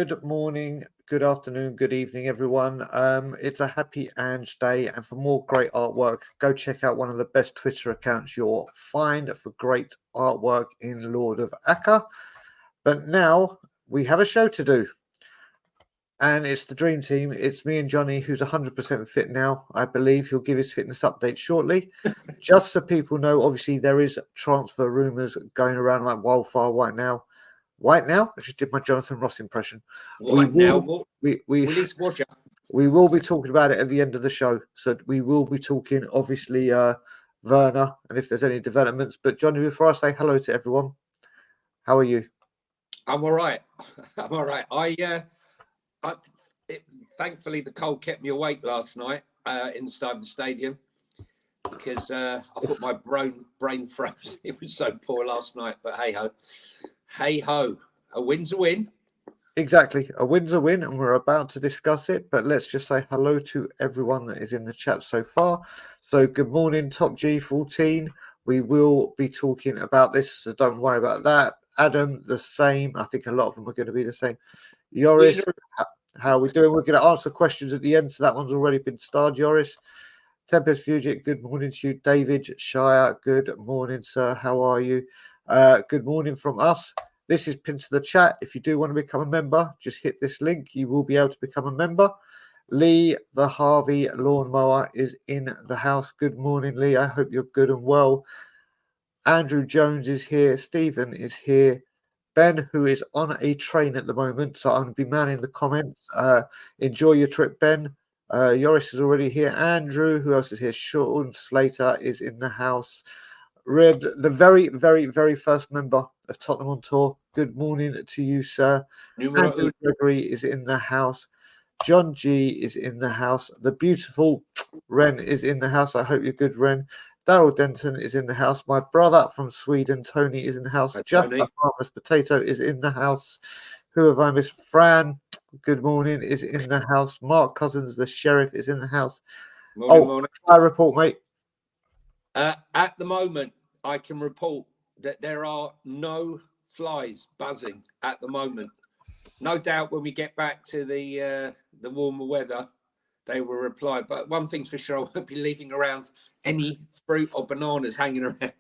Good morning, good afternoon, good evening, everyone. It's a happy Ange day, and for more great artwork, go check out one of the best Twitter accounts you'll find for great artwork in Lord of Acca. But now we have a show to do, and it's the dream team. It's me and Johnny, who's 100% fit now. I believe he'll give his fitness update shortly. Just so people know, obviously there is transfer rumours going around like wildfire right now. Right now, I just did my Jonathan Ross impression. We will be talking about it at the end of the show. So we will be talking, obviously, Werner, and if there's any developments. But Johnny, before I say hello to everyone, how are you? I'm all right. I'm all right. Thankfully, the cold kept me awake last night inside the stadium because I thought my brain froze. It was so poor last night. But hey ho, a win's a win. Exactly, a win's a win, and we're about to discuss it. But let's just say hello to everyone that is in the chat so far. So good morning, Top G14. We will be talking about this, so don't worry about that. Adam, the same. I think a lot of them are going to be the same. Yoris, how are we doing? We're going to answer questions at the end, so that one's already been starred, Yoris. Tempest Fugit, good morning to you. David Shire, good morning, sir. How are you? Good morning from us. This is pinned to the chat. If you do want to become a member, just hit this link. You will be able to become a member. Lee, the Harvey lawnmower, is in the house. Good morning, Lee. I hope you're good and well. Andrew Jones is here. Stephen is here. Ben, who is on a train at the moment, so I'm going to be manning the comments. Enjoy your trip, Ben. Yoris is already here. Andrew, who else is here? Sean Slater is in the house. Red, the very, very, very first member of Tottenham on Tour. Good morning to you, sir. Andrew Gregory is in the house. John G is in the house. The beautiful Ren is in the house. I hope you're good, Ren. Daryl Denton is in the house. My brother from Sweden, Tony, is in the house. Just a harmless potato is in the house. Who have I missed? Fran, good morning, is in the house. Mark Cousins, the sheriff, is in the house. Morning. Fire report, mate. At the moment, I can report that there are no flies buzzing at the moment. No doubt when we get back to the warmer weather, they will reply. But one thing's for sure, I won't be leaving around any fruit or bananas hanging around.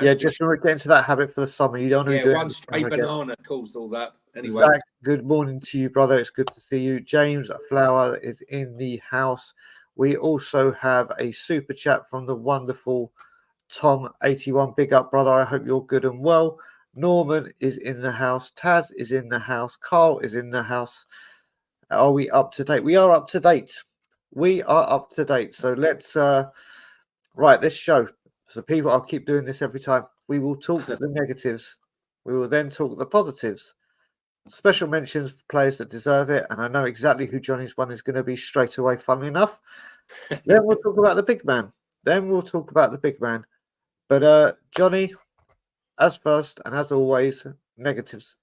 Just to get into that habit for the summer. You don't want to be doing one stray banana caused all that. Anyway. Zach, good morning to you, brother. It's good to see you. James Flower is in the house. We also have a super chat from the wonderful Tom81. Big up, brother. I hope you're good and well. Norman is in the house. Taz is in the house. Carl is in the house. Are we up to date? We are up to date. We are up to date. So let's right this show. So people, I'll keep doing this every time. We will talk the negatives. We will then talk the positives. Special mentions for players that deserve it, and I know exactly who Johnny's one is going to be straight away, funnily enough. Then we'll talk about the big man. But Johnny, as first and as always, negatives.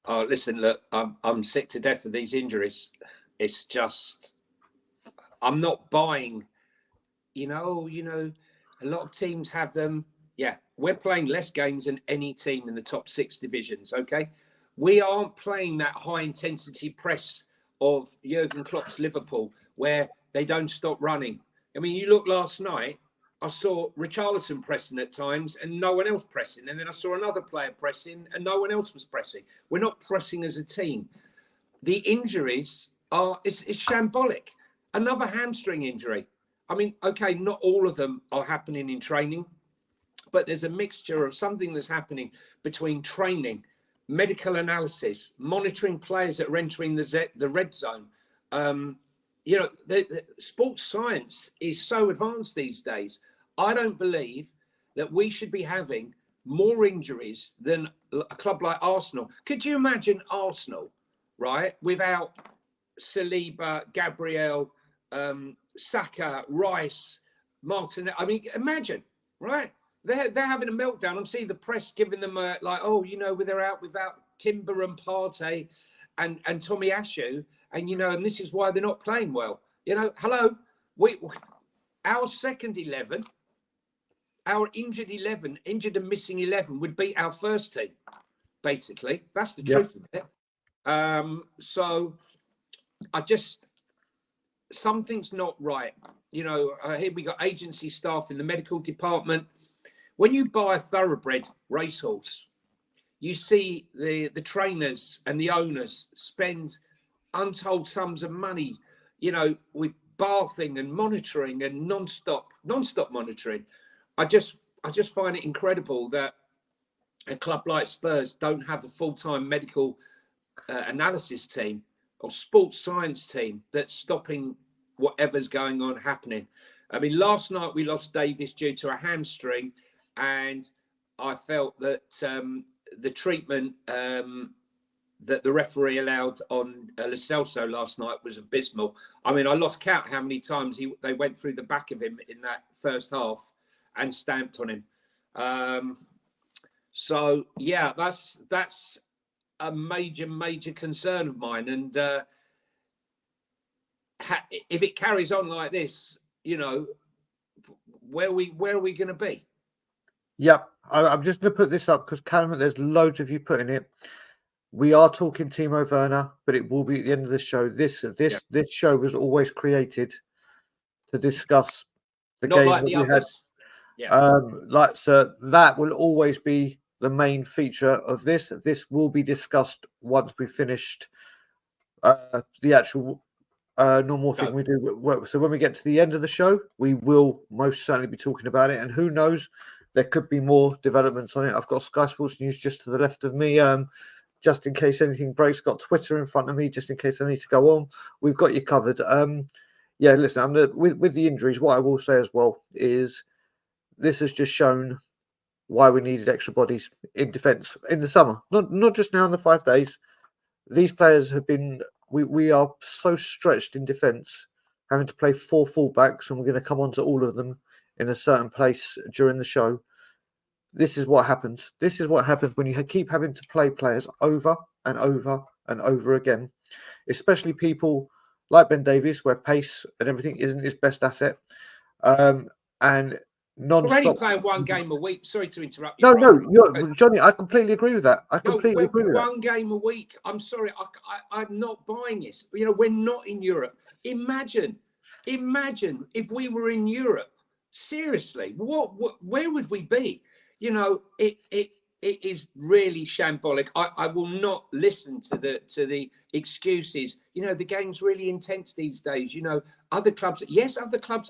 Oh, listen, look, I'm sick to death of these injuries. It's just, I'm not buying. You know, a lot of teams have them. Yeah, we're playing less games than any team in the top 6 divisions. Okay. We aren't playing that high-intensity press of Jurgen Klopp's Liverpool where they don't stop running. I mean, you look last night, I saw Richarlison pressing at times and no one else pressing. And then I saw another player pressing and no one else was pressing. We're not pressing as a team. The injuries it's shambolic. Another hamstring injury. I mean, okay, not all of them are happening in training, but there's a mixture of something that's happening between training, medical analysis, monitoring players that are entering the red zone. The sports science is so advanced these days. I don't believe that we should be having more injuries than a club like Arsenal. Could you imagine Arsenal, right, without Saliba, Gabriel, Saka, Rice, Martinez? I mean, imagine, right? They're having a meltdown. I'm seeing the press giving them they're out without Timber and Partey and Tomiyasu, and this is why they're not playing well. Hello, our second 11, our injured and missing 11 would beat our first team. Basically, that's the truth of it. So I just, something's not right. You know, here we got agency staff in the medical department. When you buy a thoroughbred racehorse, you see the trainers and the owners spend untold sums of money, you know, with bathing and monitoring and non-stop monitoring. I just find it incredible that a club like Spurs don't have a full-time medical analysis team or sports science team that's stopping whatever's going on happening. I mean, last night we lost Davies due to a hamstring, and I felt that the treatment that the referee allowed on Lo Celso last night was abysmal. I mean, I lost count how many times they went through the back of him in that first half and stamped on him. So yeah, that's a major concern of mine. And if it carries on like this, you know, where are we going to be? Yep, I'm just going to put this up because Callum, there's loads of you putting it. We are talking Timo Werner, but it will be at the end of the show. This show was always created to discuss the Not game like that the we others. had. Yeah. So that will always be the main feature of this. This will be discussed once we've finished the actual normal thing we do. So when we get to the end of the show, we will most certainly be talking about it. And who knows, there could be more developments on it. I've got Sky Sports News just to the left of me. Just in case anything breaks, got Twitter in front of me, just in case I need to go on. We've got you covered. Yeah, listen, with the injuries, what I will say as well is this has just shown why we needed extra bodies in defence in the summer. Not just now in the 5 days. These players have been, we are so stretched in defence, having to play 4 fullbacks, and we're going to come on to all of them in a certain place during the show. This is what happens. This is what happens when you keep having to play players over and over and over again, especially people like Ben Davies, where pace and everything isn't his best asset. And non-stop. We're only playing one game a week. Sorry to interrupt you. No, Johnny, I completely agree with that. I completely agree with that. One game a week. I'm sorry, I'm not buying this. You know, we're not in Europe. Imagine if we were in Europe. Seriously, where would we be? You know, it is really shambolic. I will not listen to the excuses. You know, the game's really intense these days. You know, other clubs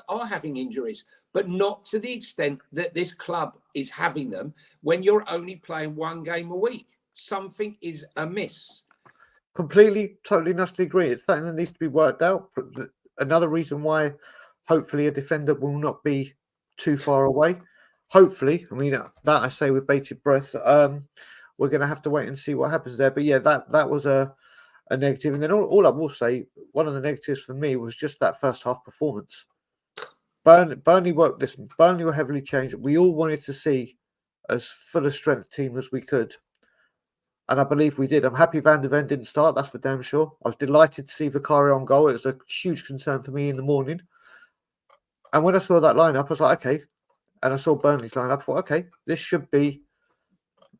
are having injuries, but not to the extent that this club is having them when you're only playing one game a week. Something is amiss. Completely, totally, utterly agree. It's something that needs to be worked out. Another reason why hopefully a defender will not be too far away. Hopefully, I mean, that I say with bated breath. We're going to have to wait and see what happens there. But yeah, that was a negative. And then all I will say, one of the negatives for me was just that first half performance. Burnley were heavily changed. We all wanted to see as full a strength team as we could. And I believe we did. I'm happy Van der Ven didn't start. That's for damn sure. I was delighted to see Vicario on goal. It was a huge concern for me in the morning. And when I saw that lineup, I was like, okay. And I saw Burnley's lineup. I thought, okay, this should be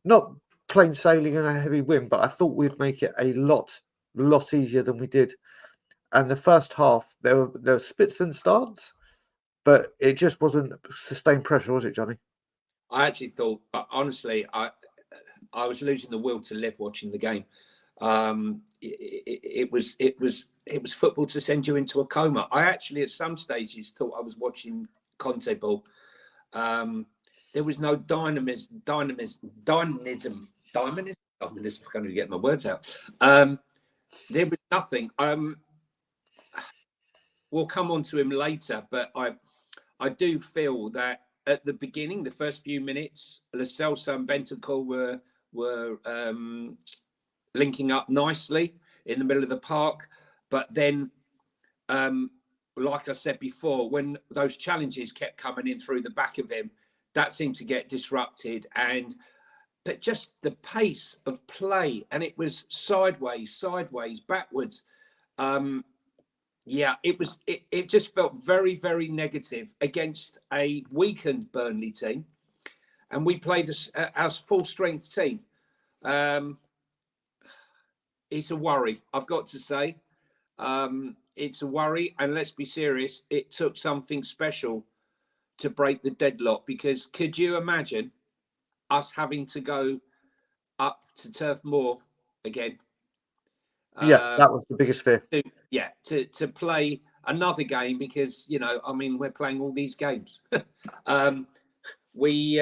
not plain sailing and a heavy win, but I thought we'd make it a lot easier than we did. And the first half, there were spits and starts, but it just wasn't sustained pressure, was it, Johnny? I actually thought, honestly, I was losing the will to live watching the game. It was football to send you into a coma. I actually, at some stages, thought I was watching Conte ball. There was no dynamism. I can't even get my words out. There was nothing. We'll come on to him later, but I do feel that at the beginning, the first few minutes, Lo Celso and Bentancur were linking up nicely in the middle of the park. But then, like I said before, when those challenges kept coming in through the back of him, that seemed to get disrupted. But just the pace of play, and it was sideways, backwards. Yeah, it just felt very, very negative against a weakened Burnley team. And we played our full strength team. it's a worry. I've got to say, it's a worry. And let's be serious. It took something special to break the deadlock, because could you imagine us having to go up to Turf Moor again? Yeah, that was the biggest fear. To play another game, because I mean, we're playing all these games. We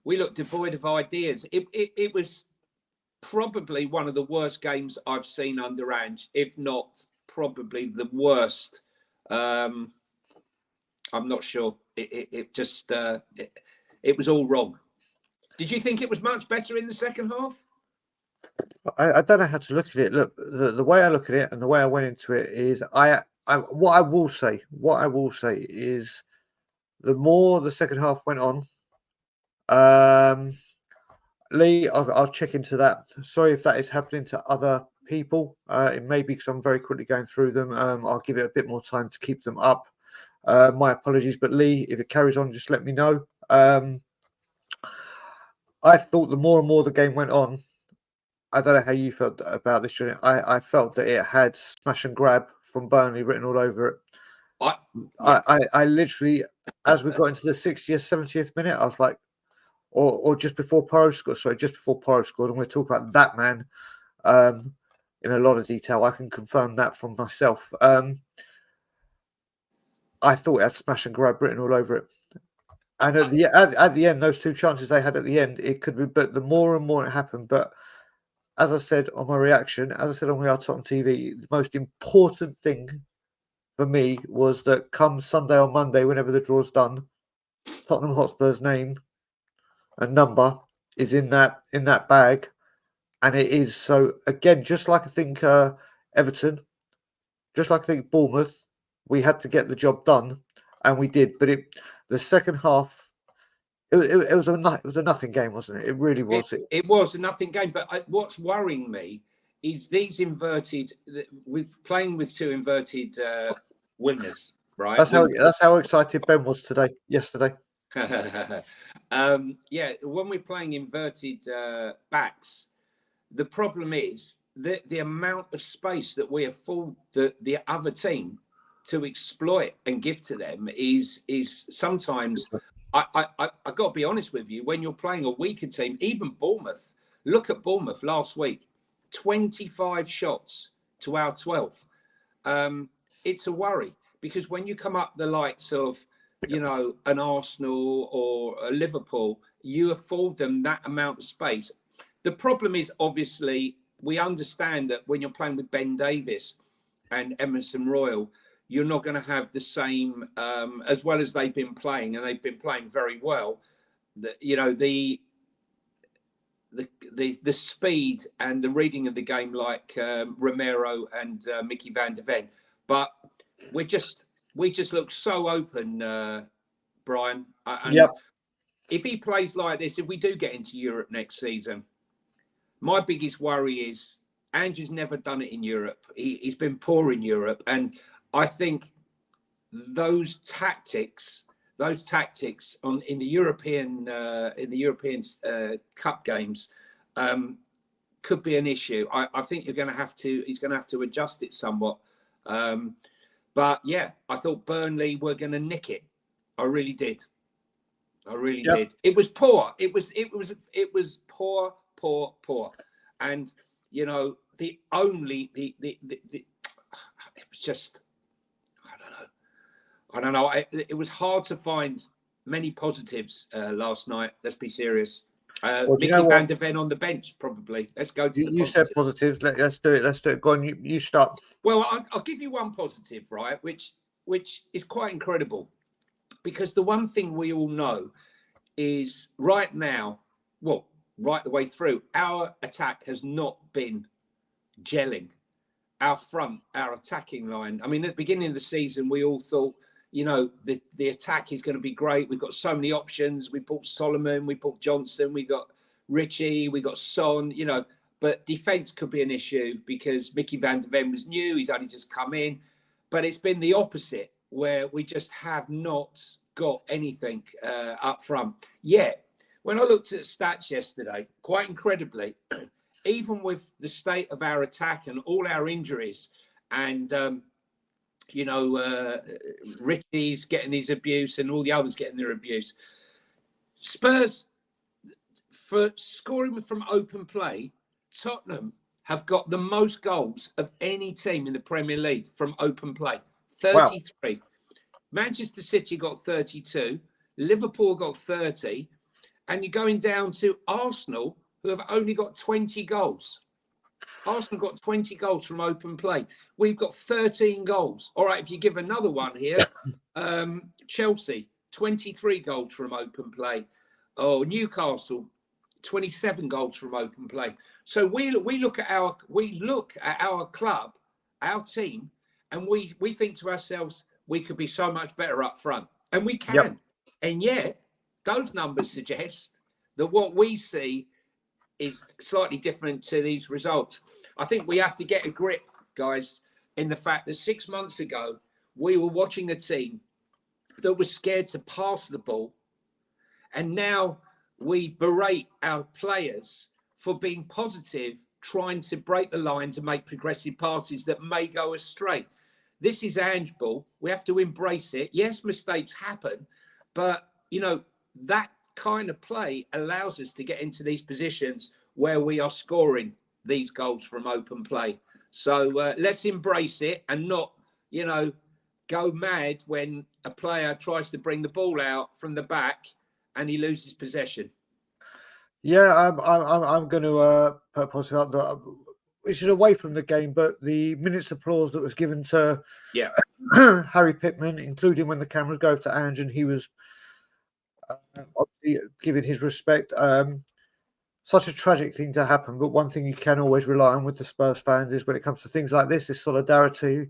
looked devoid of ideas. It was probably one of the worst games I've seen under Ange, if not probably the worst. I'm not sure. It just it was all wrong. Did you think it was much better in the second half? I don't know how to look at it. Look, the way I look at it and the way I went into it is what I will say is the more the second half went on, Lee, I'll check into that. Sorry if that is happening to other people. It may be because I'm very quickly going through them. I'll give it a bit more time to keep them up. My apologies, but Lee, if it carries on, just let me know. I thought the more and more the game went on, I don't know how you felt about this, Johnny. I felt that it had smash and grab from Burnley written all over it. I literally, as we got into the 60th, 70th minute, I was like, or just before Porro scored, and we'll talk about that man in a lot of detail. I can confirm that from myself. I thought it had smash and grab written all over it. And at the end, those two chances they had at the end, it could be, but the more and more it happened. But as I said on my reaction, as I said on We Are Tottenham TV, the most important thing for me was that come Sunday or Monday, whenever the draw's done, Tottenham Hotspur's name and number is in that bag, and it is. So again, just like I think Everton, just like I think Bournemouth, we had to get the job done, and we did. But the second half, it was a nothing game, wasn't it? It really was. It was a nothing game. But what's worrying me is these inverted, with playing with two inverted wingers, right? That's how excited Ben was yesterday. Yeah, when we're playing inverted backs, the problem is the amount of space that we afford the other team to exploit and give to them is sometimes. I got to be honest with you. When you're playing a weaker team, even Bournemouth. Look at Bournemouth last week, 25 shots to our 12. It's a worry, because when you come up the likes of an Arsenal or a Liverpool, you afford them that amount of space. The problem is, obviously, we understand that when you're playing with Ben Davies and Ange-r Royal, you're not going to have the same, as well as they've been playing, and they've been playing very well. The speed and the reading of the game, like Romero and Mickey van der Ven. But we just look so open, Brian. And if he plays like this, if we do get into Europe next season, my biggest worry is Andrew's never done it in Europe. He's been poor in Europe, and I think those tactics in the European Cup games could be an issue. I think he's going to have to adjust it somewhat. But yeah, I thought Burnley were going to nick it. I really did. Did. It was poor. It was poor. And it was just, I don't know. It was hard to find many positives last night. Let's be serious. Mickey van der Ven on the bench, probably. Let's go to you said positives. Let's do it. Go on. You start. Well, I'll give you one positive, right? Which is quite incredible, because the one thing we all know is right now, well, right the way through, our attack has not been gelling. Our front, our attacking line. I mean, at the beginning of the season, we all thought, the attack is going to be great. We've got so many options. We bought Solomon, we bought Johnson, we got Richie, we got Son, but defence could be an issue because Mickey van der Ven was new. He's only just come in. But it's been the opposite, where we just have not got anything up front. Yet, when I looked at stats yesterday, quite incredibly, even with the state of our attack and all our injuries, and Richie's getting his abuse and all the others getting their abuse, Spurs, for scoring from open play, Tottenham have got the most goals of any team in the Premier League from open play. 33. Wow. Manchester City got 32. Liverpool got 30. And you're going down to Arsenal, who have only got 20 goals. Arsenal got 20 goals from open play. We've got 13 goals. All right, if you give another one here, Chelsea, 23 goals from open play. Oh, Newcastle, 27 goals from open play. So we look at our club, our team, and we think to ourselves, we could be so much better up front. And we can. Yep. And yet, those numbers suggest that what we see is slightly different to these results. I think we have to get a grip, guys, in the fact that 6 months ago, we were watching a team that was scared to pass the ball. And now we berate our players for being positive, trying to break the line to make progressive passes that may go astray. This is Ange ball. We have to embrace it. Yes, mistakes happen, but, that kind of play allows us to get into these positions where we are scoring these goals from open play. So let's embrace it and not, go mad when a player tries to bring the ball out from the back and he loses possession. Yeah, I'm going to put positive up that, which is away from the game, but the minutes applause that was given to Harry Pittman, including when the cameras go to Ange and he was obviously giving his respect. Such a tragic thing to happen, but one thing you can always rely on with the Spurs fans is when it comes to things like this is solidarity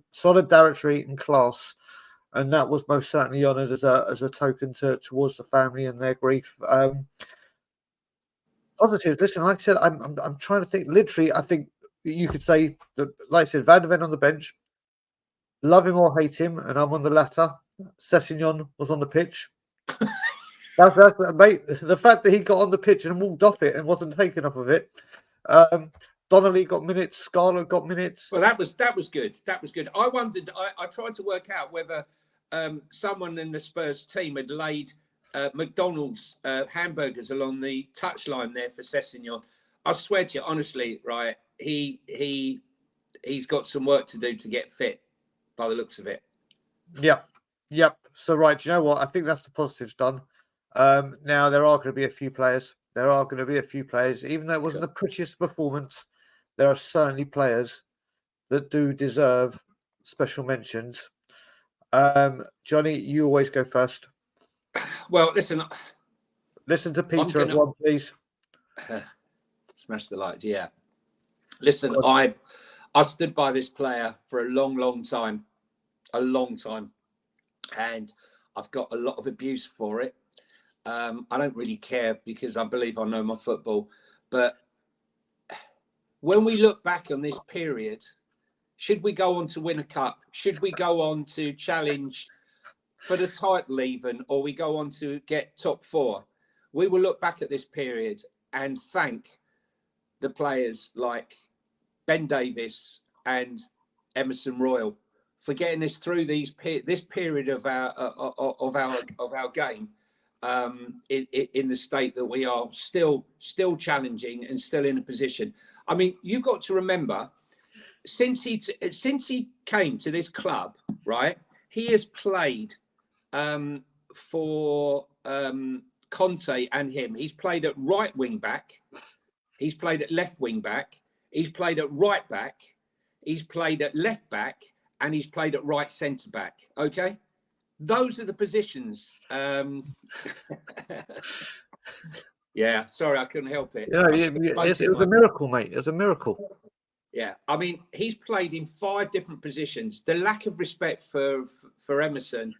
and class, and that was most certainly honoured as a token towards the family and their grief. Positives. Listen, like I said, I'm trying to think. Literally, I think you could say that, like I said, Van de Ven on the bench, love him or hate him, and I'm on the latter. Sessegnon was on the pitch. That's mate. The fact that he got on the pitch and walked off it and wasn't taken off of it. Donnelly got minutes. Scarlett got minutes. Well, that was good. That was good. I wondered. I tried to work out whether someone in the Spurs team had laid McDonald's hamburgers along the touchline there for Sessegnon. I swear to you, honestly, right? He's got some work to do to get fit, by the looks of it. Yep. So right, do you know what? I think that's the positives done. Now there are going to be a few players. Even though it wasn't the prettiest performance, there are certainly players that do deserve special mentions. Johnny, you always go first. Well, listen to Peter as well, please. Smash the lights. Yeah. Listen, I've stood by this player for a long time, and I've got a lot of abuse for it. I don't really care because I believe I know my football. But when we look back on this period, should we go on to win a cup? Should we go on to challenge for the title even, or we go on to get top four? We will look back at this period and thank the players like Ben Davies and Ange-r Royal for getting us through this period of our game. In the state that we are still challenging and still in a position. I mean, you've got to remember, since he came to this club, right? He has played for Conte and him. He's played at right wing back. He's played at left wing back. He's played at right back. He's played at left back, and he's played at right centre back. Okay. Those are the positions. Yeah, sorry, I couldn't help it. Yeah, it was a miracle, mate. It was a miracle. Yeah, I mean, he's played in 5 different positions. The lack of respect for Emerson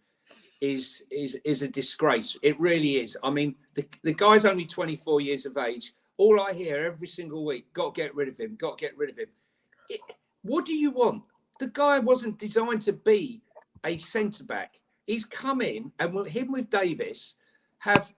is a disgrace. It really is. I mean, the guy's only 24 years of age. All I hear every single week, got to get rid of him. What do you want? The guy wasn't designed to be a centre back. He's come in, and him with Davis have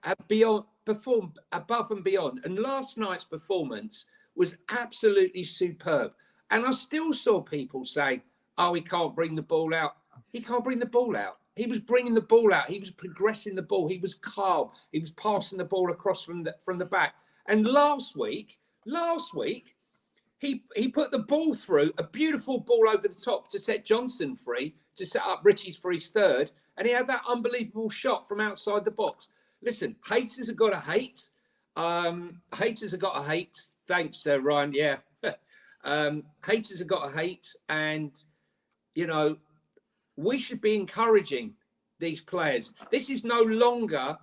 performed above and beyond. And last night's performance was absolutely superb. And I still saw people say, oh, he can't bring the ball out. He can't bring the ball out. He was bringing the ball out. He was progressing the ball. He was calm. He was passing the ball across from the back. And last week, he put the ball through, a beautiful ball over the top to set Johnson free, to set up Richie's for his third. And he had that unbelievable shot from outside the box. Listen, haters have got to hate. Haters have got to hate. Thanks, Ryan. Yeah. Haters have got to hate. And, you know, we should be encouraging these players. This is no longer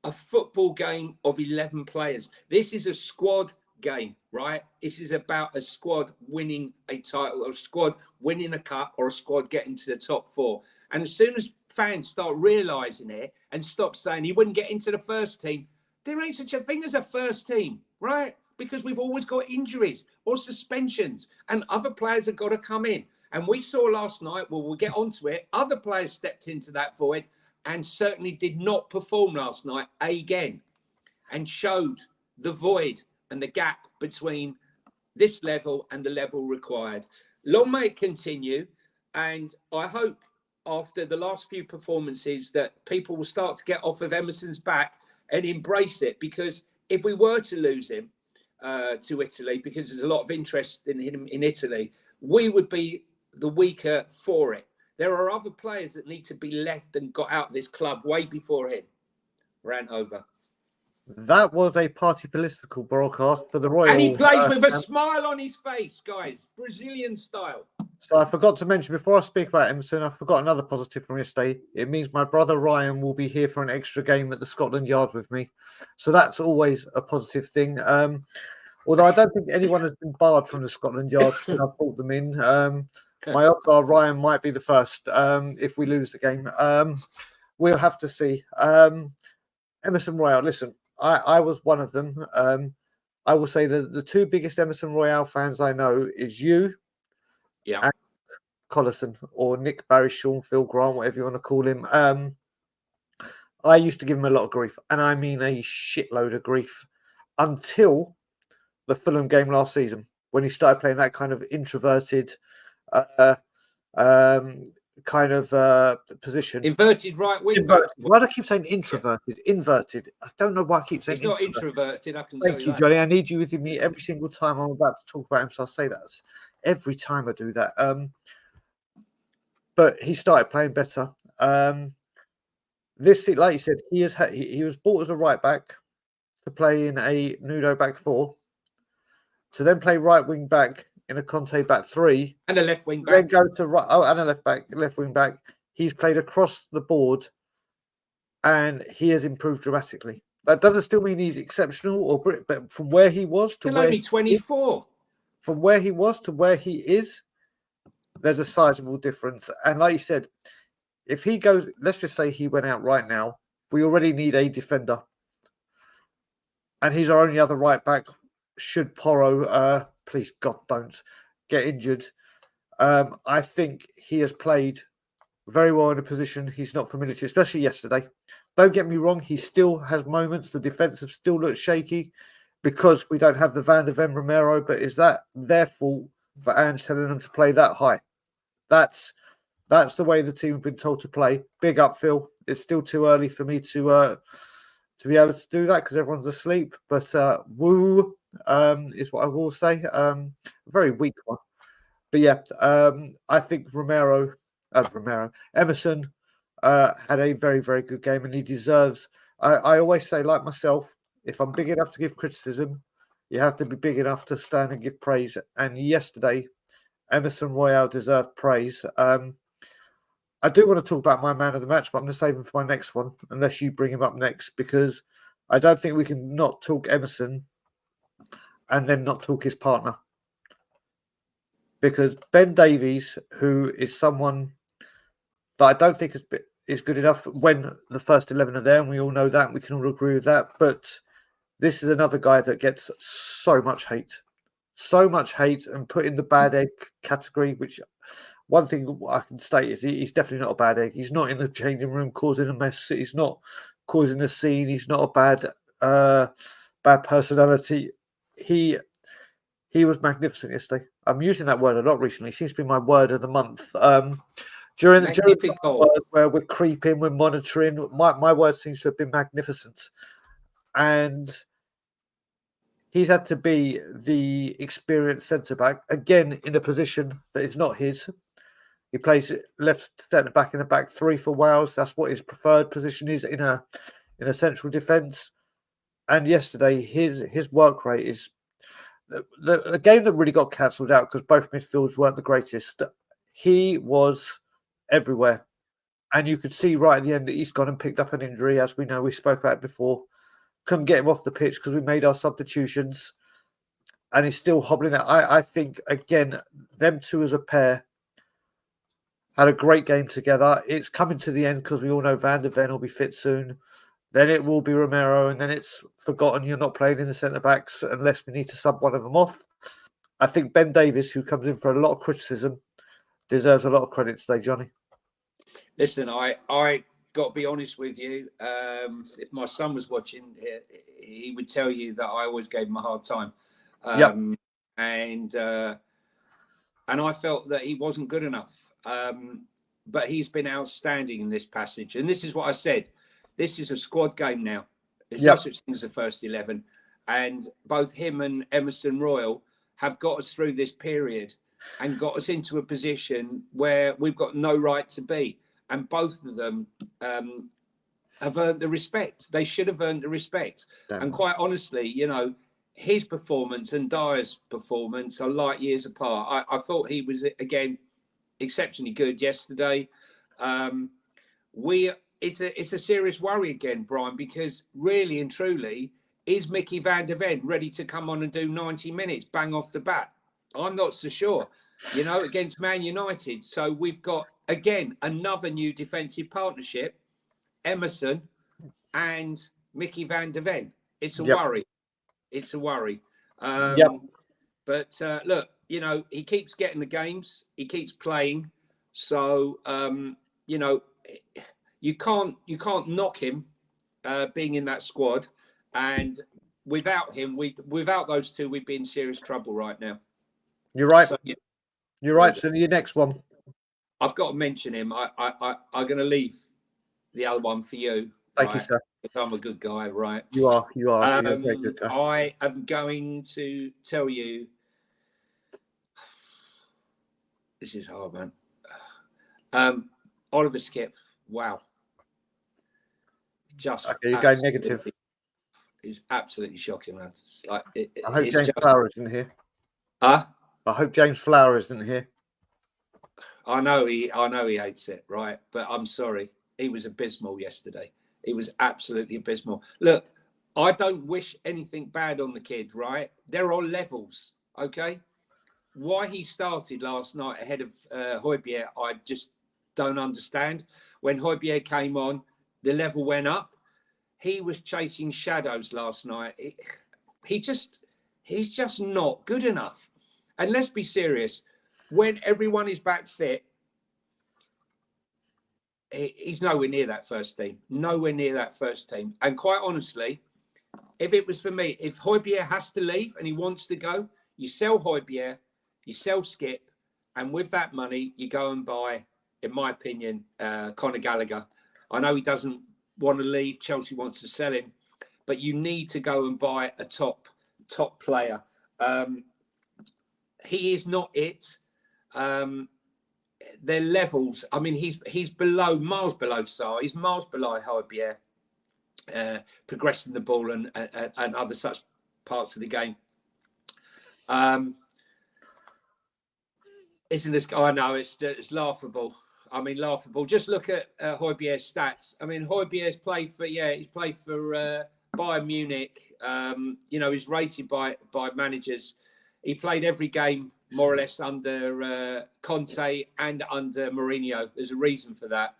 a football game of 11 players. This is a squad game, right? This is about a squad winning a title, or a squad winning a cup, or a squad getting to the top four. And as soon as fans start realising it and stop saying he wouldn't get into the first team, there ain't such a thing as a first team, right? Because we've always got injuries or suspensions, and other players have got to come in. And we saw last night, well, we'll get onto it, other players stepped into that void and certainly did not perform last night again, and showed the void and the gap between this level and the level required. Long may it continue. And I hope after the last few performances that people will start to get off of Emerson's back and embrace it. Because if we were to lose him to Italy, because there's a lot of interest in him in Italy, we would be the weaker for it. There are other players that need to be left and got out of this club way before him. Rant over. That was a party political broadcast for the Royal. And he plays with a smile on his face, guys. Brazilian style. So I forgot to mention, before I speak about Emerson, I forgot another positive from yesterday. It means my brother Ryan will be here for an extra game at the Scotland Yard with me. So that's always a positive thing. Although I don't think anyone has been barred from the Scotland Yard when I've brought them in. My odds are Ryan might be the first if we lose the game. We'll have to see. Emerson Royal, listen, I was one of them. I will say that the two biggest Emerson Royal fans I know is you, and Collison, or Nick Barry, Sean, Phil Grant, whatever you want to call him. I used to give him a lot of grief, and I mean a shitload of grief, until the Fulham game last season, when he started playing that kind of introverted kind of position. Inverted right wing. Why do I keep saying introverted? Yeah. Inverted. I don't know why I keep saying he's not introverted. I can Thank you, Johnny. I need you with me every single time I'm about to talk about him, so I'll say that every time I do that. But he started playing better. This, like you said, he was bought as a right back to play in a Nudo back four, to then play right wing back in a Conte back three, and a left wing back. Then go to right, and a left wing back. He's played across the board, and he has improved dramatically. That doesn't still mean he's exceptional, but from where he was to where only 24, from where he was to where he is, there's a sizable difference. And like you said, if he goes, let's just say he went out right now, we already need a defender, and he's our only other right back. Should Porro, please God, don't get injured. I think he has played very well in a position he's not familiar to, especially yesterday. Don't get me wrong, he still has moments. The defence have still looked shaky because we don't have the Van de Ven Romero, but is that their fault for Ange telling them to play that high? That's the way the team have been told to play. Big up, Phil. It's still too early for me to be able to do that because everyone's asleep. But woo is what I will say. A very weak one. But yeah, I think Emerson had a very, very good game, and he deserves. I always say, like myself, if I'm big enough to give criticism, you have to be big enough to stand and give praise. And yesterday, Emerson Royal deserved praise. I do want to talk about my man of the match, but I'm going to save him for my next one, unless you bring him up next, because I don't think we can not talk Emerson and then not talk his partner. Because Ben Davies, who is someone that I don't think is good enough when the first 11 are there, and we all know that, we can all agree with that, but this is another guy that gets so much hate, and put in the bad egg category, which one thing I can state is he's definitely not a bad egg. He's not in the changing room causing a mess. He's not causing a scene. He's not a bad personality. He He was magnificent yesterday. I'm using that word a lot recently. It seems to be my word of the month. During the Magnifico. where we're creeping, we're monitoring. My word seems to have been magnificent, and he's had to be the experienced centre back again in a position that is not his. He plays left centre back in a back three for Wales. That's what his preferred position is in a central defence. And yesterday, his work rate is the game that really got cancelled out because both midfields weren't the greatest. He was everywhere, and you could see right at the end that he's gone and picked up an injury, as we know. We spoke about it before. Couldn't get him off the pitch because we made our substitutions, and he's still hobbling out. I think again, them two as a pair had a great game together. It's coming to the end because we all know Van der Ven will be fit soon. Then it will be Romero, and then it's forgotten you're not playing in the centre backs unless we need to sub one of them off. I think Ben Davies, who comes in for a lot of criticism, deserves a lot of credit today, Johnny. Listen, I got to be honest with you. If my son was watching, he would tell you that I always gave him a hard time. And I felt that he wasn't good enough. But he's been outstanding in this passage. And this is what I said. This is a squad game now. There's no such thing as a first 11. And both him and Ange-r Royal have got us through this period and got us into a position where we've got no right to be. And both of them have earned the respect. They should have earned the respect. Damn. And quite honestly, you know, his performance and Dyer's performance are light years apart. I thought he was, again, exceptionally good yesterday. It's a serious worry again, Brian, because really and truly, is Mickey Van der Ven ready to come on and do 90 minutes, bang off the bat? I'm not so sure, you know, against Man United. So we've got, again, another new defensive partnership, Emerson and Mickey Van der Ven. It's a worry. It's a worry. But look, you know, he keeps getting the games. He keeps playing. So, you know, you can't knock him being in that squad. And without him, without those two, we'd be in serious trouble right now. You're right. So, you're right. So your next one. I've got to mention him. I'm going to leave the other one for you. Thank you, sir. Because I'm a good guy, right? You are. You're a very good guy. I am going to tell you. This is hard, man. Oliver Skip. Wow. Just okay, you're going negative. It's absolutely shocking, man. It's like I hope James Flower isn't here. Huh? I hope James Flower isn't here. I know he hates it, right? But I'm sorry. He was abysmal yesterday. He was absolutely abysmal. Look, I don't wish anything bad on the kid, right? There are levels, okay? Why he started last night ahead of Højbjerg, I just don't understand. When Højbjerg came on, the level went up. He was chasing shadows last night. He's just not good enough. And let's be serious. When everyone is back fit, he's nowhere near that first team. Nowhere near that first team. And quite honestly, if it was for me, if Højbjerg has to leave and he wants to go, you sell Højbjerg, you sell Skip, and with that money, you go and buy, in my opinion, Conor Gallagher. I know he doesn't want to leave. Chelsea wants to sell him, but you need to go and buy a top player. He is not it. Their levels. I mean, he's miles below Sarr. He's miles below Højbjerg, progressing the ball and other such parts of the game. Isn't this? I know it's laughable. I mean, laughable. Just look at Højbjerg's stats. I mean, Højbjerg's played for Bayern Munich. You know, he's rated by managers. He played every game more or less under Conte and under Mourinho. There's a reason for that.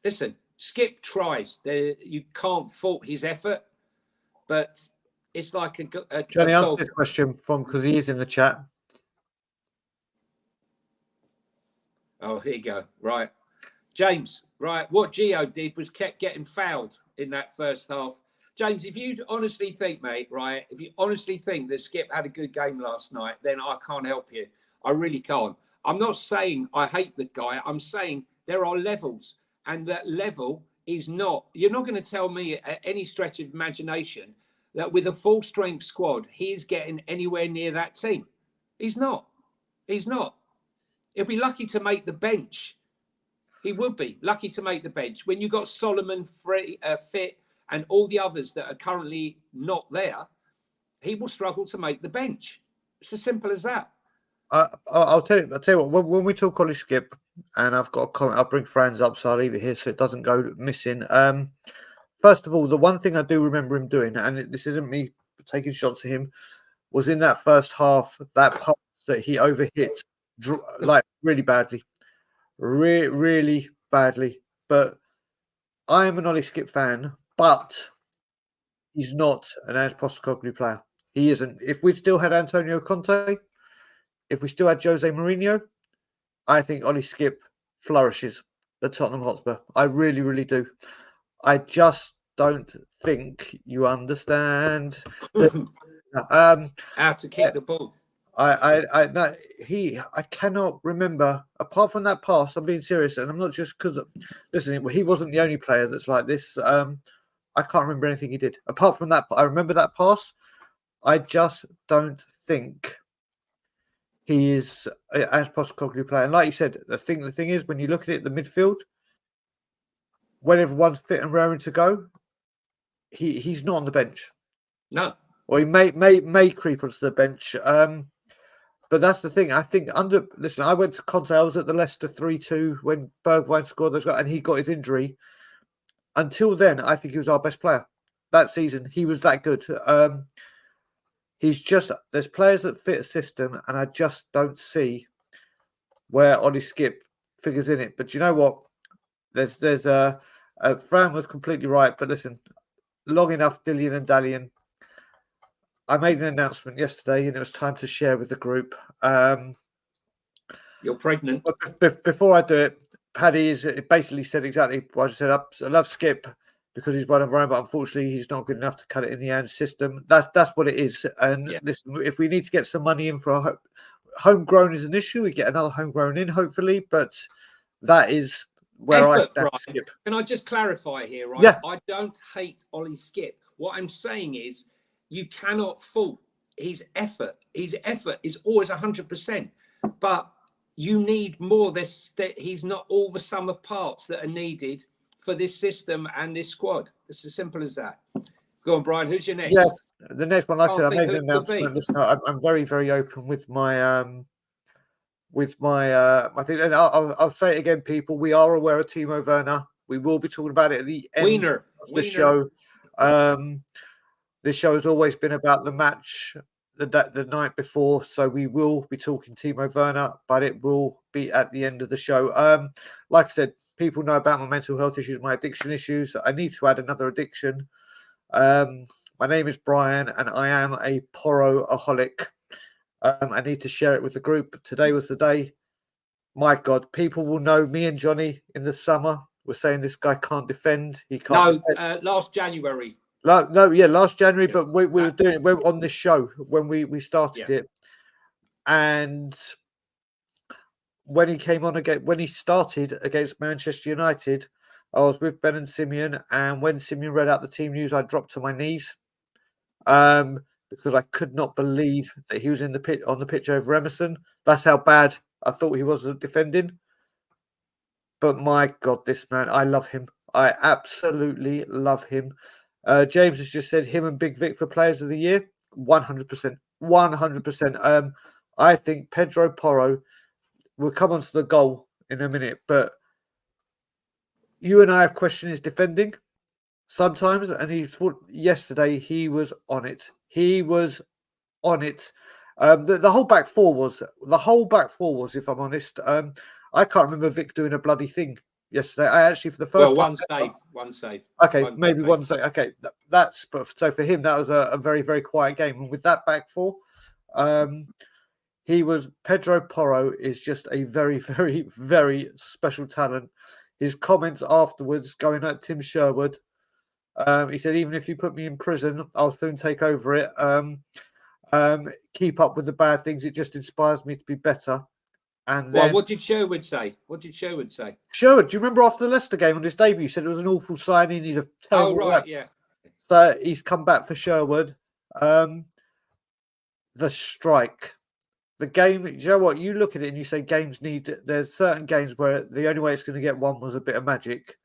Listen, Skip tries. You can't fault his effort, but it's like a Johnny, answer this question because he is in the chat. Oh, here you go. Right. James, right. What Gio did was kept getting fouled in that first half. James, if you honestly think, mate, right, if you honestly think that Skip had a good game last night, then I can't help you. I really can't. I'm not saying I hate the guy. I'm saying there are levels, and that level is not. You're not going to tell me at any stretch of imagination that with a full strength squad, he's getting anywhere near that team. He's not. He's not. He'll be lucky to make the bench. He would be lucky to make the bench when you got Solomon fit and all the others that are currently not there. He will struggle to make the bench. It's as simple as that. I'll tell you. What. When we talk Ollie Skip, and I've got a comment, I'll bring Franz up, so I'll leave it here so it doesn't go missing. First of all, the one thing I do remember him doing, and this isn't me taking shots at him, was in that first half, that pass that he overhit, like really badly, really badly. But I am an Ollie Skip fan, but he's not an Ange Postecoglou player. He isn't. If we still had Antonio Conte, if we still had Jose Mourinho, I think Ollie Skip flourishes at Tottenham Hotspur. I really, really do. I just don't think you understand how to kick the ball. I cannot remember, apart from that pass. I'm being serious, and I'm not just because. Listen, he wasn't the only player that's like this. I can't remember anything he did apart from that. I remember that pass. I just don't think he is as Postecoglou player. And like you said, the thing is, when you look at it, the midfield, when everyone's fit and raring to go, he's not on the bench. No. Or he may creep onto the bench. But that's the thing. I think listen, I went to Conte. I was at the Leicester 3-2 when Bergwijn scored those goals, and he got his injury. Until then, I think he was our best player that season. He was that good. There's players that fit a system, and I just don't see where Ollie Skip figures in it. But you know what? Fran was completely right. But listen, long enough dillying and dallying. I made an announcement yesterday, and it was time to share with the group. You're pregnant. Before I do it, Paddy basically said exactly what I just said. I love Skip because he's one of our own, but unfortunately, he's not good enough to cut it in the Ange system. That's what it is. And listen, if we need to get some money in for homegrown is an issue, we get another homegrown in, hopefully. But that is where I stand. Skip. Can I just clarify here, right? Yeah. I don't hate Ollie Skip. What I'm saying is you cannot fault his effort. His effort is always 100%. But you need more. He's not all the sum of parts that are needed for this system and this squad. It's as simple as that. Go on, Brian. Who's your next? Yeah, the next one, like I said, I made an announcement. Listen, I'm very, very open with my my thing, and I'll say it again, people. We are aware of Timo Werner. We will be talking about it at the end of the show. This show has always been about the match the night before, so we will be talking Timo Werner, but it will be at the end of the show. Like I said, people know about my mental health issues, my addiction issues. I need to add another addiction. My name is Brian, and I am a Porro-aholic. I need to share it with the group. Today was the day. My God, people will know me and Johnny in the summer. We're saying this guy can't defend. He can't. No, last January. Last January, but we were doing it. We're on this show when we started it, and when he came on again, when he started against Manchester United, I was with Ben and Simeon, and when Simeon read out the team news, I dropped to my knees, because I could not believe that he was on the pitch over Emerson. That's how bad I thought he was at defending. But my God, this man, I love him. I absolutely love him. James has just said him and Big Vic for Players of the Year. 100%. 100%. I think Pedro Porro will come onto the goal in a minute, but you and I have questioned his defending sometimes, and yesterday he was on it. He was on it. The whole back four was, if I'm honest. I can't remember Vic doing a bloody thing yesterday. I actually, for the first time, one save. Okay, maybe one save. Okay, so for him that was a very, very quiet game. And with that back four, Pedro Porro is just a very, very, very special talent. His comments afterwards, going at Tim Sherwood, He said, even if you put me in prison, I'll soon take over it. Keep up with the bad things. It just inspires me to be better. And Well, then, what did Sherwood say? Sherwood, do you remember after the Leicester game on his debut, he said it was an awful signing. He's a terrible Oh, right, lad. yeah. So he's come back for Sherwood. The strike. The game, you know what? You look at it and you say games need. There's certain games where the only way it's going to get one was a bit of magic.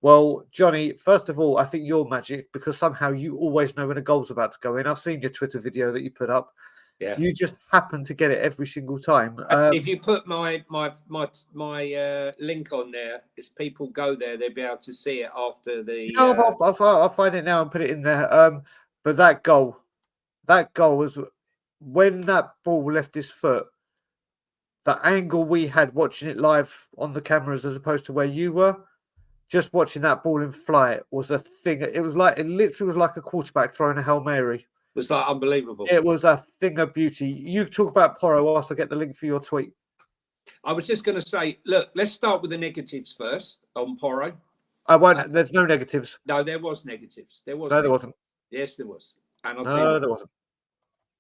Well, Johnny, first of all, I think you're magic because somehow you always know when a goal's about to go in. I've seen your Twitter video that you put up. Yeah. You just happen to get it every single time. If you put my link on there, as people go there, they'll be able to see it after the. I'll find it now and put it in there. But that goal was when that ball left his foot. The angle we had watching it live on the cameras as opposed to where you were, just watching that ball in flight was a thing. It literally was like a quarterback throwing a Hail Mary. It was like unbelievable. It was a thing of beauty. You talk about Porro whilst I get the link for your tweet. I was just going to say, look, let's start with the negatives first on Porro. I won't. There's no negatives. No, there was negatives. There wasn't. Yes, there was. And I'll No, tell you, there wasn't.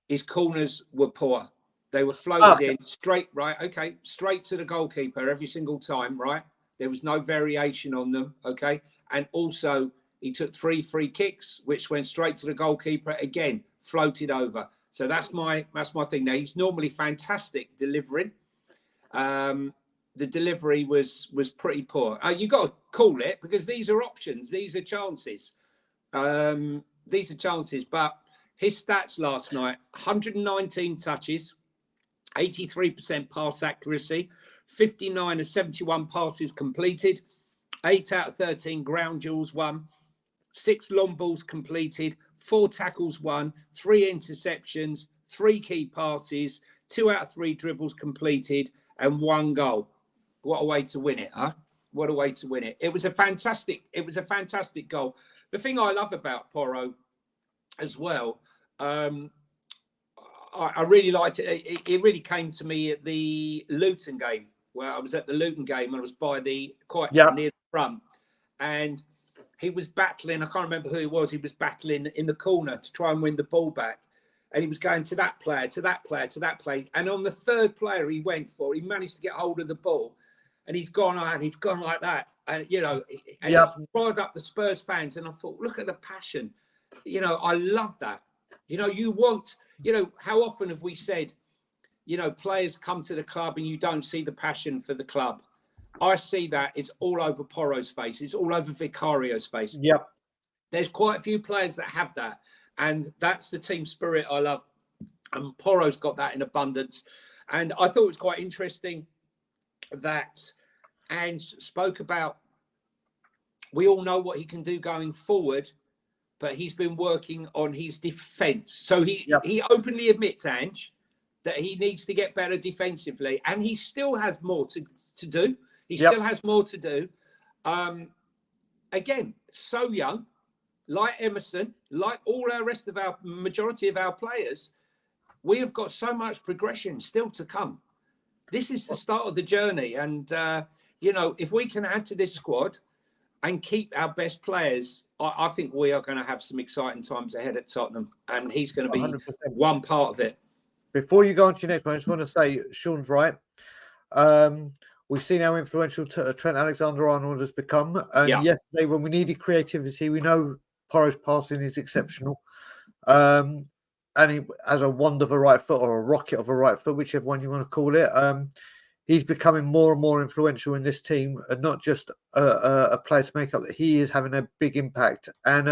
His corners were poor. They were floated in straight, right? Okay, straight to the goalkeeper every single time, right? There was no variation on them, okay? And also, he took 3 free kicks, which went straight to the goalkeeper again, floated over. So that's my thing. Now he's normally fantastic delivering. The delivery was pretty poor. You got to call it because these are options. These are chances. These are chances. But his stats last night: 119 touches, 83% pass accuracy, 59 of 71 passes completed, 8 out of 13 ground duels won, 6 long balls completed, 4 tackles won, 3 interceptions, 3 key passes, 2 out of 3 dribbles completed, and 1 goal. What a way to win it, huh? What a way to win it. It was a fantastic goal. The thing I love about Porro as well, I really liked it. It really came to me at the Luton game, where I was at the Luton game and I was by quite near the front. And he was battling, I can't remember who he was. He was battling in the corner to try and win the ball back. And he was going to that player, to that player, to that player. And on the third player he went for, he managed to get hold of the ball. And he's gone out and he's gone like that. And, you know, and he's riled up the Spurs fans. And I thought, look at the passion. You know, I love that. You know, how often have we said, you know, players come to the club and you don't see the passion for the club? I see that. It's all over Porro's face. It's all over Vicario's face. Yep. There's quite a few players that have that. And that's the team spirit I love. And Porro's got that in abundance. And I thought it was quite interesting that Ange spoke about, we all know what he can do going forward, but he's been working on his defence. So he openly admits, Ange, that he needs to get better defensively. And he still has more to do. He still has more to do. Again, so young, like Emerson, like all our rest of our majority of our players, we have got so much progression still to come. This is the start of the journey. And, you know, if we can add to this squad and keep our best players, I think we are going to have some exciting times ahead at Tottenham. And he's going to be 100%. one part of it. Before you go on to your next one, I just want to say Sean's right. We've seen how influential Trent Alexander-Arnold has become. And yesterday, when we needed creativity, we know Porro's passing is exceptional. And he has a wand of a right foot or a rocket of a right foot, whichever one you want to call it. He's becoming more and more influential in this team, and not just a player to make up. That he is having a big impact. And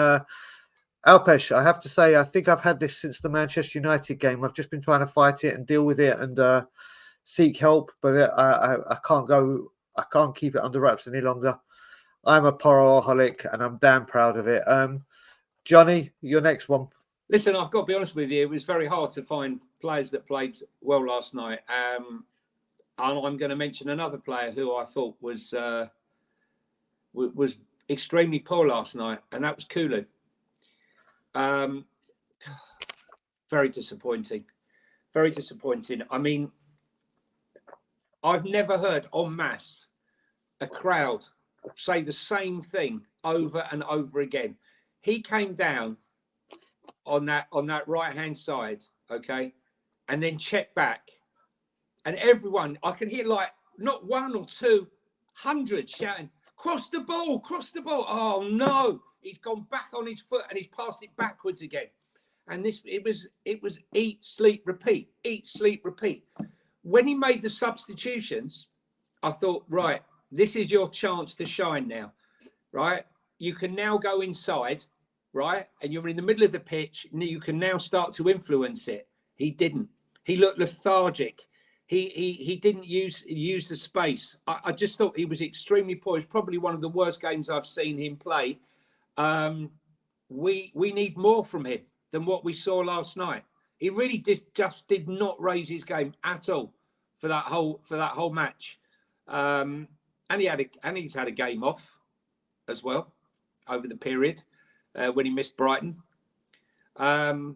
Alpesh, I have to say, I think I've had this since the Manchester United game. I've just been trying to fight it and deal with it and seek help, but I can't go. I can't keep it under wraps any longer. I'm a Porroholic, and I'm damn proud of it. Johnny, your next one. Listen, I've got to be honest with you. It was very hard to find players that played well last night. I'm going to mention another player who I thought was extremely poor last night, and that was Kulu. Very disappointing. Very disappointing. I mean, I've never heard en masse a crowd say the same thing over and over again. he came down on that right hand side, okay, and then checked back, and everyone, I can hear like not 1 or 200 shouting, cross the ball, cross the ball. Oh no, he's gone back on his foot and he's passed it backwards again. And it was eat, sleep, repeat, eat, sleep, repeat. When he made the substitutions, I thought, right, this is your chance to shine now, right? You can now go inside, right? And you're in the middle of the pitch, and you can now start to influence it. He didn't. He looked lethargic. He didn't use the space. I just thought he was extremely poor. It's probably one of the worst games I've seen him play. We need more from him than what we saw last night. He really just did not raise his game at all for that whole match. And he's had a game off as well over the period when he missed Brighton. I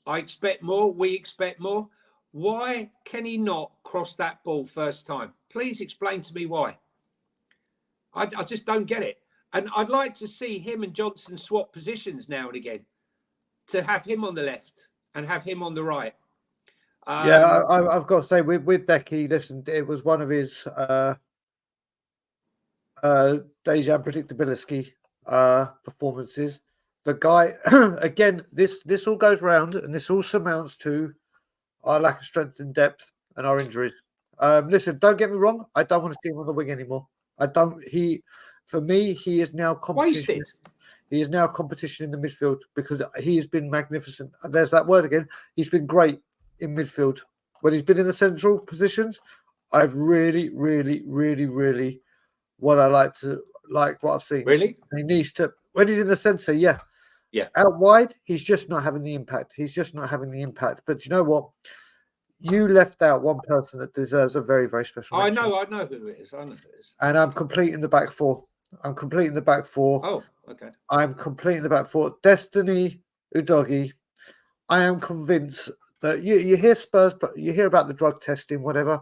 expect more. We expect more. Why can he not cross that ball first time? Please explain to me why. I just don't get it. And I'd like to see him and Johnson swap positions now and again, to have him on the left and have him on the right. I've got to say, with Becky, listen, it was one of his deja predictability performances. The guy, again, this all goes round, and this all surmounts to our lack of strength and depth and our injuries. Listen, don't get me wrong. I don't want to see him on the wing anymore. For me, he is now competition. Wasted. He is now competition in the midfield because he has been magnificent. There's that word again. He's been great in midfield. When he's been in the central positions, I've really what I've seen. Really? He needs to, when he's in the centre, yeah. Out wide, he's just not having the impact. But you know what? You left out one person that deserves a very, very special mention. I know who it is. And I'm completing the back four. Oh, okay. I'm completing the back four. Destiny Udogie. I am convinced that you hear Spurs, but you hear about the drug testing, whatever.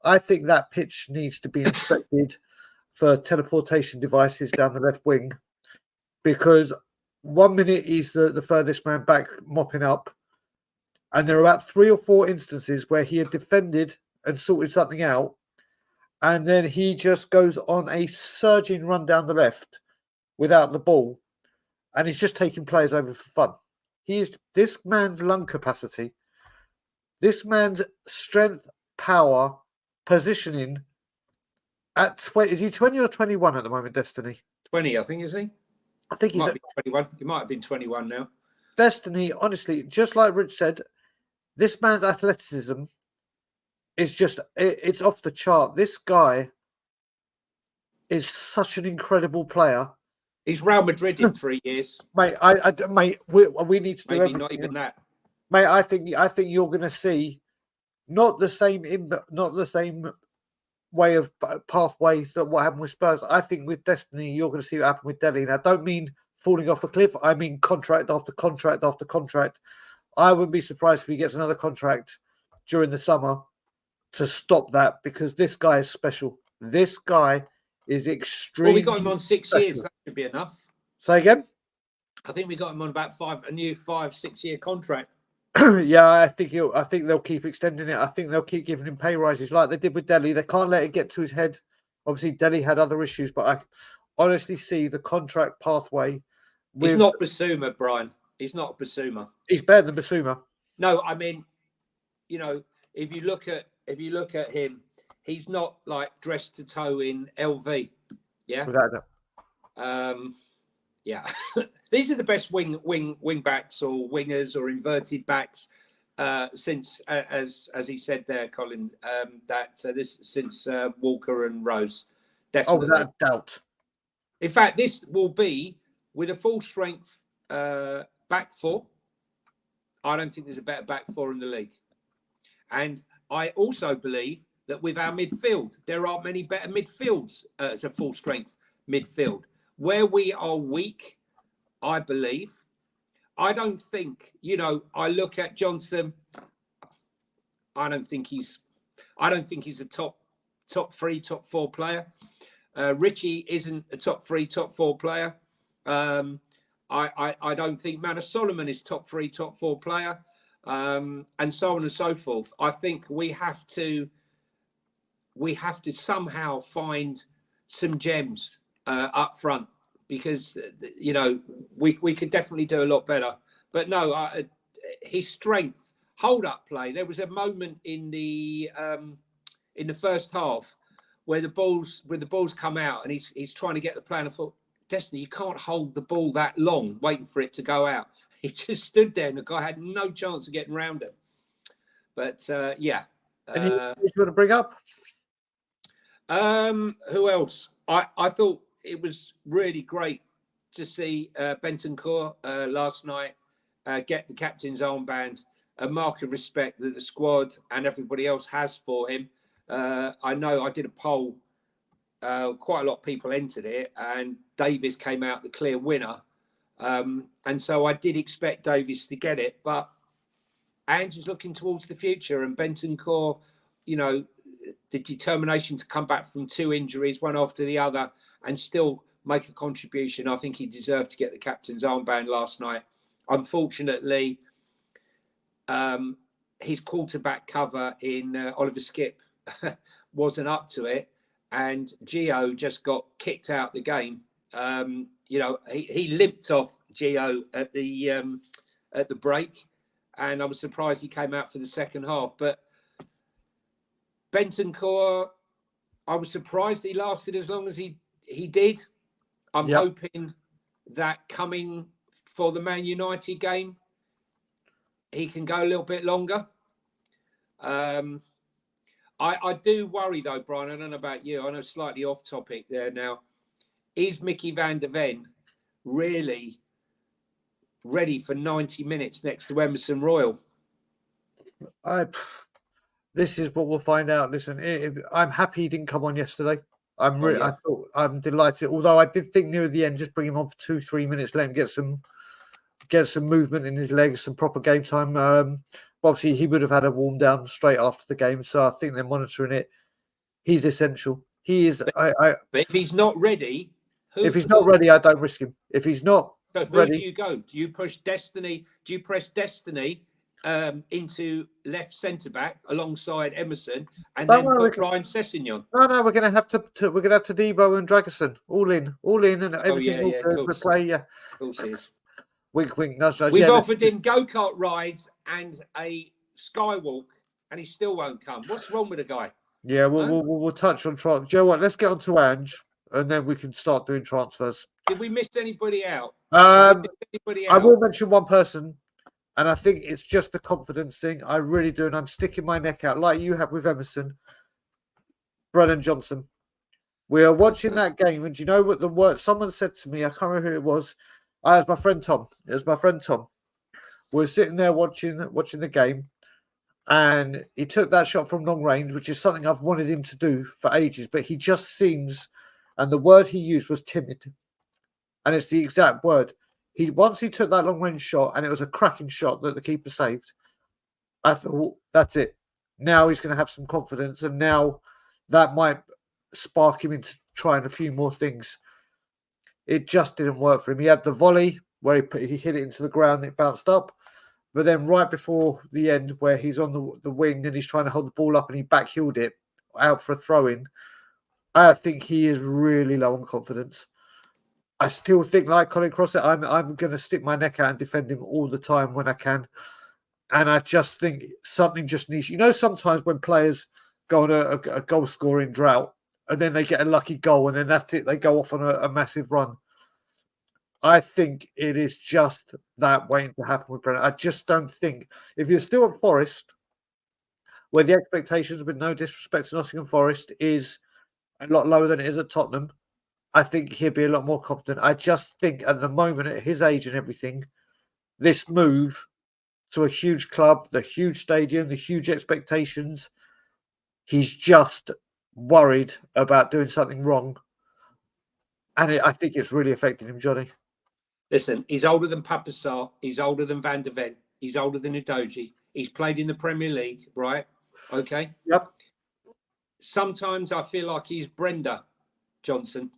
I think that pitch needs to be inspected for teleportation devices down the left wing, because 1 minute he's the furthest man back mopping up, and there are about 3 or 4 instances where he had defended and sorted something out, and then he just goes on a surging run down the left without the ball, and he's just taking players over for fun. This man's lung capacity, this man's strength, power, positioning. Is he 20 or 21 at the moment, Destiny? 20, I think, is he? I think he's 21. He might have been 21 now. Destiny, honestly, just like Rich said, this man's athleticism is it's off the chart. This guy is such an incredible player. He's Real Madrid in 3 years. Mate, we need to do maybe everything. Not even that. Mate, I think you're going to see not the same way of pathway that what happened with Spurs. I think with Destiny, you're going to see what happened with Delhi. And I don't mean falling off a cliff. I mean contract after contract after contract. I wouldn't be surprised if he gets another contract during the summer to stop that, because this guy is special. This guy is extremely. Well, we got him on 6 years. That should be enough. Say again? I think we got him on about a new 5-6 year contract. Yeah, I think they'll keep extending it. I think they'll keep giving him pay rises like they did with Delhi. They can't let it get to his head. Obviously, Delhi had other issues, but I honestly see the contract pathway. He's not Basuma, Brian. He's not Basuma. He's better than Basuma. No, I mean, if you look at him, he's not like dressed to toe in LV. Yeah. Without that. Yeah. These are the best wing backs or wingers or inverted backs since, as he said there, Colin, since Walker and Rose. Definitely. Oh, without doubt. In fact, this will be with a full strength back four. I don't think there's a better back four in the league. And I also believe that with our midfield, there aren't many better midfields as a full strength midfield. Where we are weak, I believe, I don't think, I look at Johnson, I don't think he's a top 3, top 4 player. Richie isn't a top 3, top 4 player. I don't think Manor Solomon is top 3, top 4 player, and so on and so forth. I think we have to somehow find some gems up front, because we could definitely do a lot better. But no, his strength, hold up play. There was a moment in the first half where the balls come out and he's trying to get the play. And I thought, Destiny, you can't hold the ball that long waiting for it to go out. He just stood there and the guy had no chance of getting round him. But yeah. Any you want to bring up? Who else? I thought it was really great to see Bentancur last night get the captain's armband, a mark of respect that the squad and everybody else has for him. I know I did a poll. Quite a lot of people entered it, and Davies came out the clear winner. And so I did expect Davies to get it, but Ange is looking towards the future, and Bentancur, the determination to come back from 2 injuries, one after the other, and still make a contribution. I think he deserved to get the captain's armband last night. Unfortunately, his quarterback cover in Oliver Skipp wasn't up to it, and Gio just got kicked out the game. He limped off Gio at the break, and I was surprised he came out for the second half. But Bentancur, I was surprised he lasted as long as he did. I'm hoping that coming for the Man United game, he can go a little bit longer. I do worry though, Brian. I don't know about you. I know slightly off topic there now. Is Mickey van der Ven really ready for 90 minutes next to Ange-r Royal? This is what we'll find out. Listen, I'm happy he didn't come on yesterday. I thought I'm delighted. Although I did think near the end, just bring him on for 2-3 minutes, let him get some movement in his legs, some proper game time. Obviously, he would have had a warm down straight after the game, so I think they're monitoring it. He's essential. He is. But if he's not ready, if he's not ready, I don't risk him. If he's not ready, do you go? Do you push Destiny? Do you press Destiny into left centre back alongside Emerson, and then put Ryan Sessegnon? No, we're gonna have to Debo and Dragerson all in, and everything will play. Yeah, of course he is. Wink, wink, nudge, nudge. We've offered him go-kart rides and a skywalk, and he still won't come. What's wrong with the guy? Yeah, we'll touch on transfers. Do you know what? Let's get on to Ange, and then we can start doing transfers. Did we miss anybody out? I will mention one person, and I think it's just a confidence thing. I really do, and I'm sticking my neck out like you have with Emerson. Brennan Johnson. We are watching that game, and do you know what the word someone said to me? I can't remember who it was. It was my friend Tom. We were sitting there watching the game, and he took that shot from long range, which is something I've wanted him to do for ages. But he just seems, and the word he used was timid, and it's the exact word. Once he took that long range shot, and it was a cracking shot that the keeper saved. I thought, that's it. Now he's going to have some confidence, and now that might spark him into trying a few more things. It just didn't work for him. He had the volley where he hit it into the ground, it bounced up. But then right before the end, where he's on the wing and he's trying to hold the ball up and he backheeled it out for a throw-in, I think he is really low on confidence. I still think, like Colin Crossett, I'm going to stick my neck out and defend him all the time when I can. And I just think something just needs... sometimes when players go on a goal-scoring drought, and then they get a lucky goal, and then that's it. They go off on a massive run. I think it is just that waiting to happen with Brennan. I just don't think... If you're still at Forest, where the expectations, with no disrespect to Nottingham Forest, is a lot lower than it is at Tottenham, I think he'll be a lot more confident. I just think at the moment, at his age and everything, this move to a huge club, the huge stadium, the huge expectations, he's just worried about doing something wrong, and I think it's really affecting him, Johnny. Listen, he's older than Papassar, he's older than Van der Ven, he's older than Udogie, he's played in the Premier League, right? Okay. Yep. Sometimes I feel like he's Brenda Johnson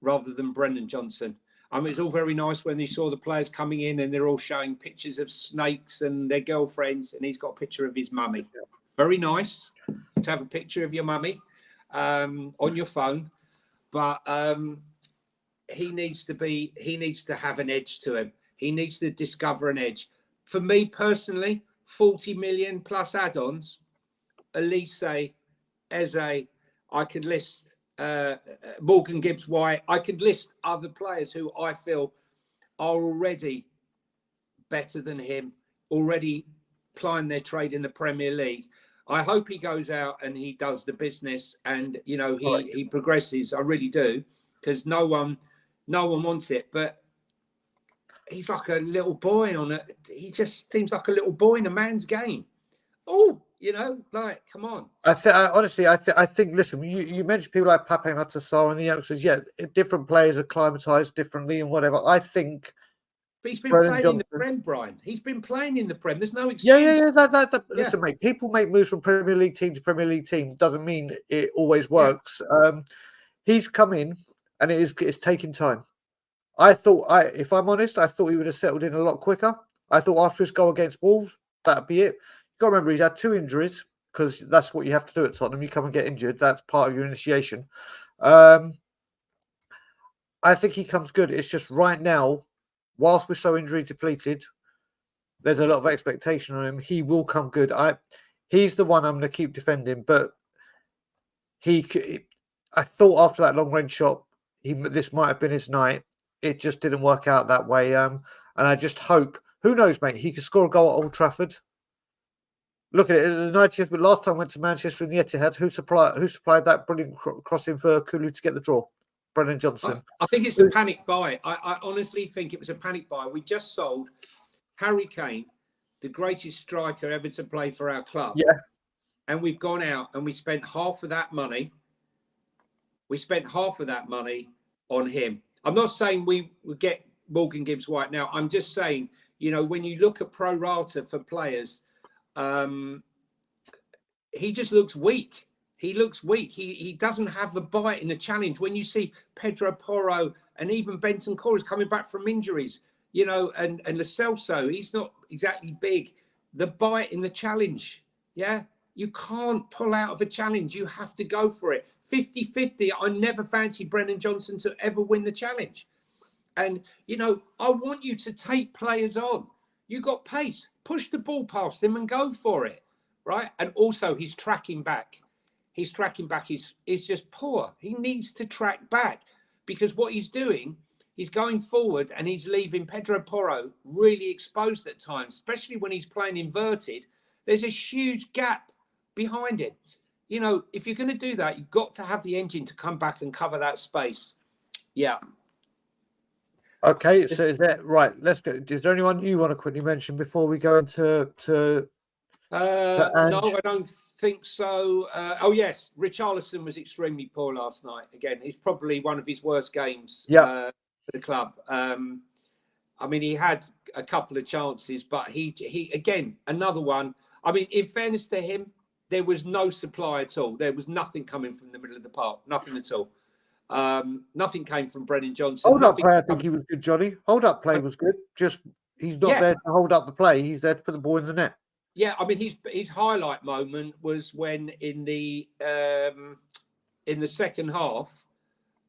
rather than Brendan Johnson. I mean, it's all very nice when you saw the players coming in and they're all showing pictures of snakes and their girlfriends, and he's got a picture of his mummy. Very nice to have a picture of your mummy on your phone, but he needs to have an edge to him. He needs to discover an edge. For me personally, 40 million plus add-ons, Elise, Eze, I could list Morgan Gibbs-White. I could list other players who I feel are already better than him, already plying their trade in the Premier League. I hope he goes out and he does the business and, you know, he progresses. I really do, because no one wants it. But he's like a little boy he just seems like a little boy in a man's game. Oh, you know, like, come on. Honestly, I think. Listen, you mentioned people like Pape Matar and the youngsters. Yeah, different players are acclimatized differently and whatever. I think. But he's been playing in the Prem, Brian. He's been playing in the Prem. There's no excuse. Yeah. Listen, mate. People make moves from Premier League team to Premier League team. Doesn't mean it always works. Yeah. He's come in, and it's taking time. If I'm honest, I thought he would have settled in a lot quicker. I thought after his goal against Wolves, that'd be it. Got to remember, he's had 2 injuries, because that's what you have to do at Tottenham. You come and get injured. That's part of your initiation. I think he comes good. It's just right now, whilst we're so injury depleted, there's a lot of expectation on him. He will come good. He's the one I'm going to keep defending. But I thought after that long range shot, this might have been his night. It just didn't work out that way. And I just hope, who knows, mate, he could score a goal at Old Trafford. Look at it, the 90th, but last time I went to Manchester in the Etihad, who supplied that brilliant crossing for Kulu to get the draw? Brennan Johnson. I think it's a panic buy. I honestly think it was a panic buy. We just sold Harry Kane, the greatest striker ever to play for our club. Yeah. And we've gone out and we spent half of that money. We spent half of that money on him. I'm not saying we would get Morgan Gibbs-White now. I'm just saying, you know, when you look at pro rata for players, he just looks weak. He looks weak. He doesn't have the bite in the challenge. When you see Pedro Porro and even Benton Corres coming back from injuries, you know, and Lo Celso, he's not exactly big. The bite in the challenge, yeah? You can't pull out of a challenge. You have to go for it. 50-50. I never fancied Brennan Johnson to ever win the challenge. And, you know, I want you to take players on. You got pace. Push the ball past him and go for it, right? And also, he's tracking back. His tracking back is just poor. He needs to track back, because what he's doing, he's going forward and he's leaving Pedro Porro really exposed at times, especially when he's playing inverted. There's a huge gap behind it. You know, if you're going to do that, you've got to have the engine to come back and cover that space. Yeah. Okay, so is that right? Let's go. Is there anyone you want to quickly mention before we go into to no, I don't think so. Oh yes, Richarlison was extremely poor last night. Again, it's probably one of his worst games for the club. I mean, he had a couple of chances, but he again, another one. I mean, in fairness to him, there was no supply at all. There was nothing coming from the middle of the park. Nothing at all. Nothing came from Brennan Johnson. Hold up play, I think he was good, Johnny. Hold up play was good. Just he's not there to hold up the play. He's there to put the ball in the net. Yeah, I mean his highlight moment was when in the second half,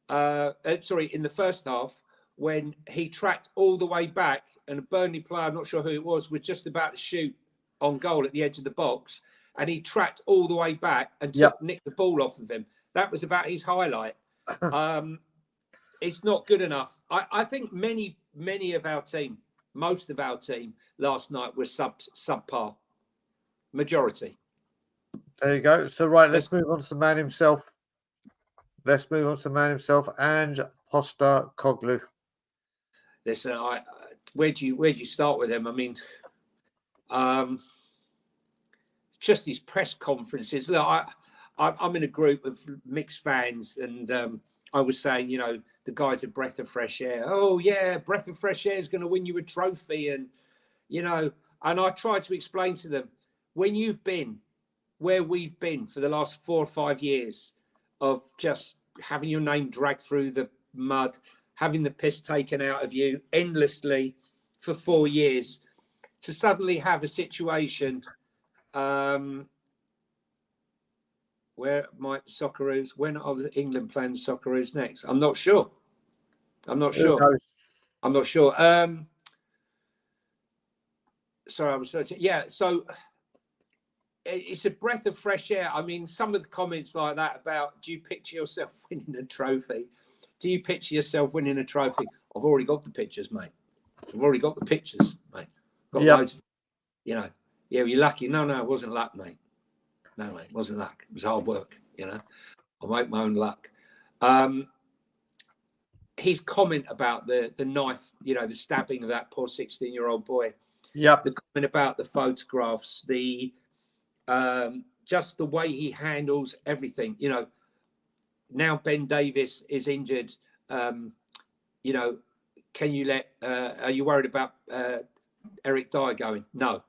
in the first half, when he tracked all the way back and a Burnley player, I'm not sure who it was just about to shoot on goal at the edge of the box, and he tracked all the way back and nicked the ball off of him. That was about his highlight. It's not good enough. I think many of our team, most of our team last night was subpar. Majority. There you go. So right, let's move on to the man himself. Ange-r Postecoglou. Listen, where do you start with him? I mean, just his press conferences. Look, I'm in a group of mixed fans, and I was saying, you know, the guy's a breath of fresh air. Oh yeah, breath of fresh air is going to win you a trophy, and you know. And I tried to explain to them, when you've been where we've been for the last 4 or 5 years of just having your name dragged through the mud, having the piss taken out of you endlessly for 4 years, to suddenly have a situation where might Socceroos, when are England playing Socceroos next? I'm not sure. I'm not sure. Sorry, I was searching. Yeah, so it's a breath of fresh air. I mean, some of the comments like that about, do you picture yourself winning a trophy? Do you picture yourself winning a trophy? I've already got the pictures, mate. I've already got the pictures, mate. Got loads of, you know. Yeah, you're lucky. No, it wasn't luck, mate. No, mate, it wasn't luck. It was hard work, you know. I make my own luck. His comment about the knife, you know, the stabbing of that poor 16-year-old boy. Yep. The comment about the photographs, the just the way he handles everything. You know, now Ben Davies is injured. You know, can you let? Are you worried about Eric Dyer going? No.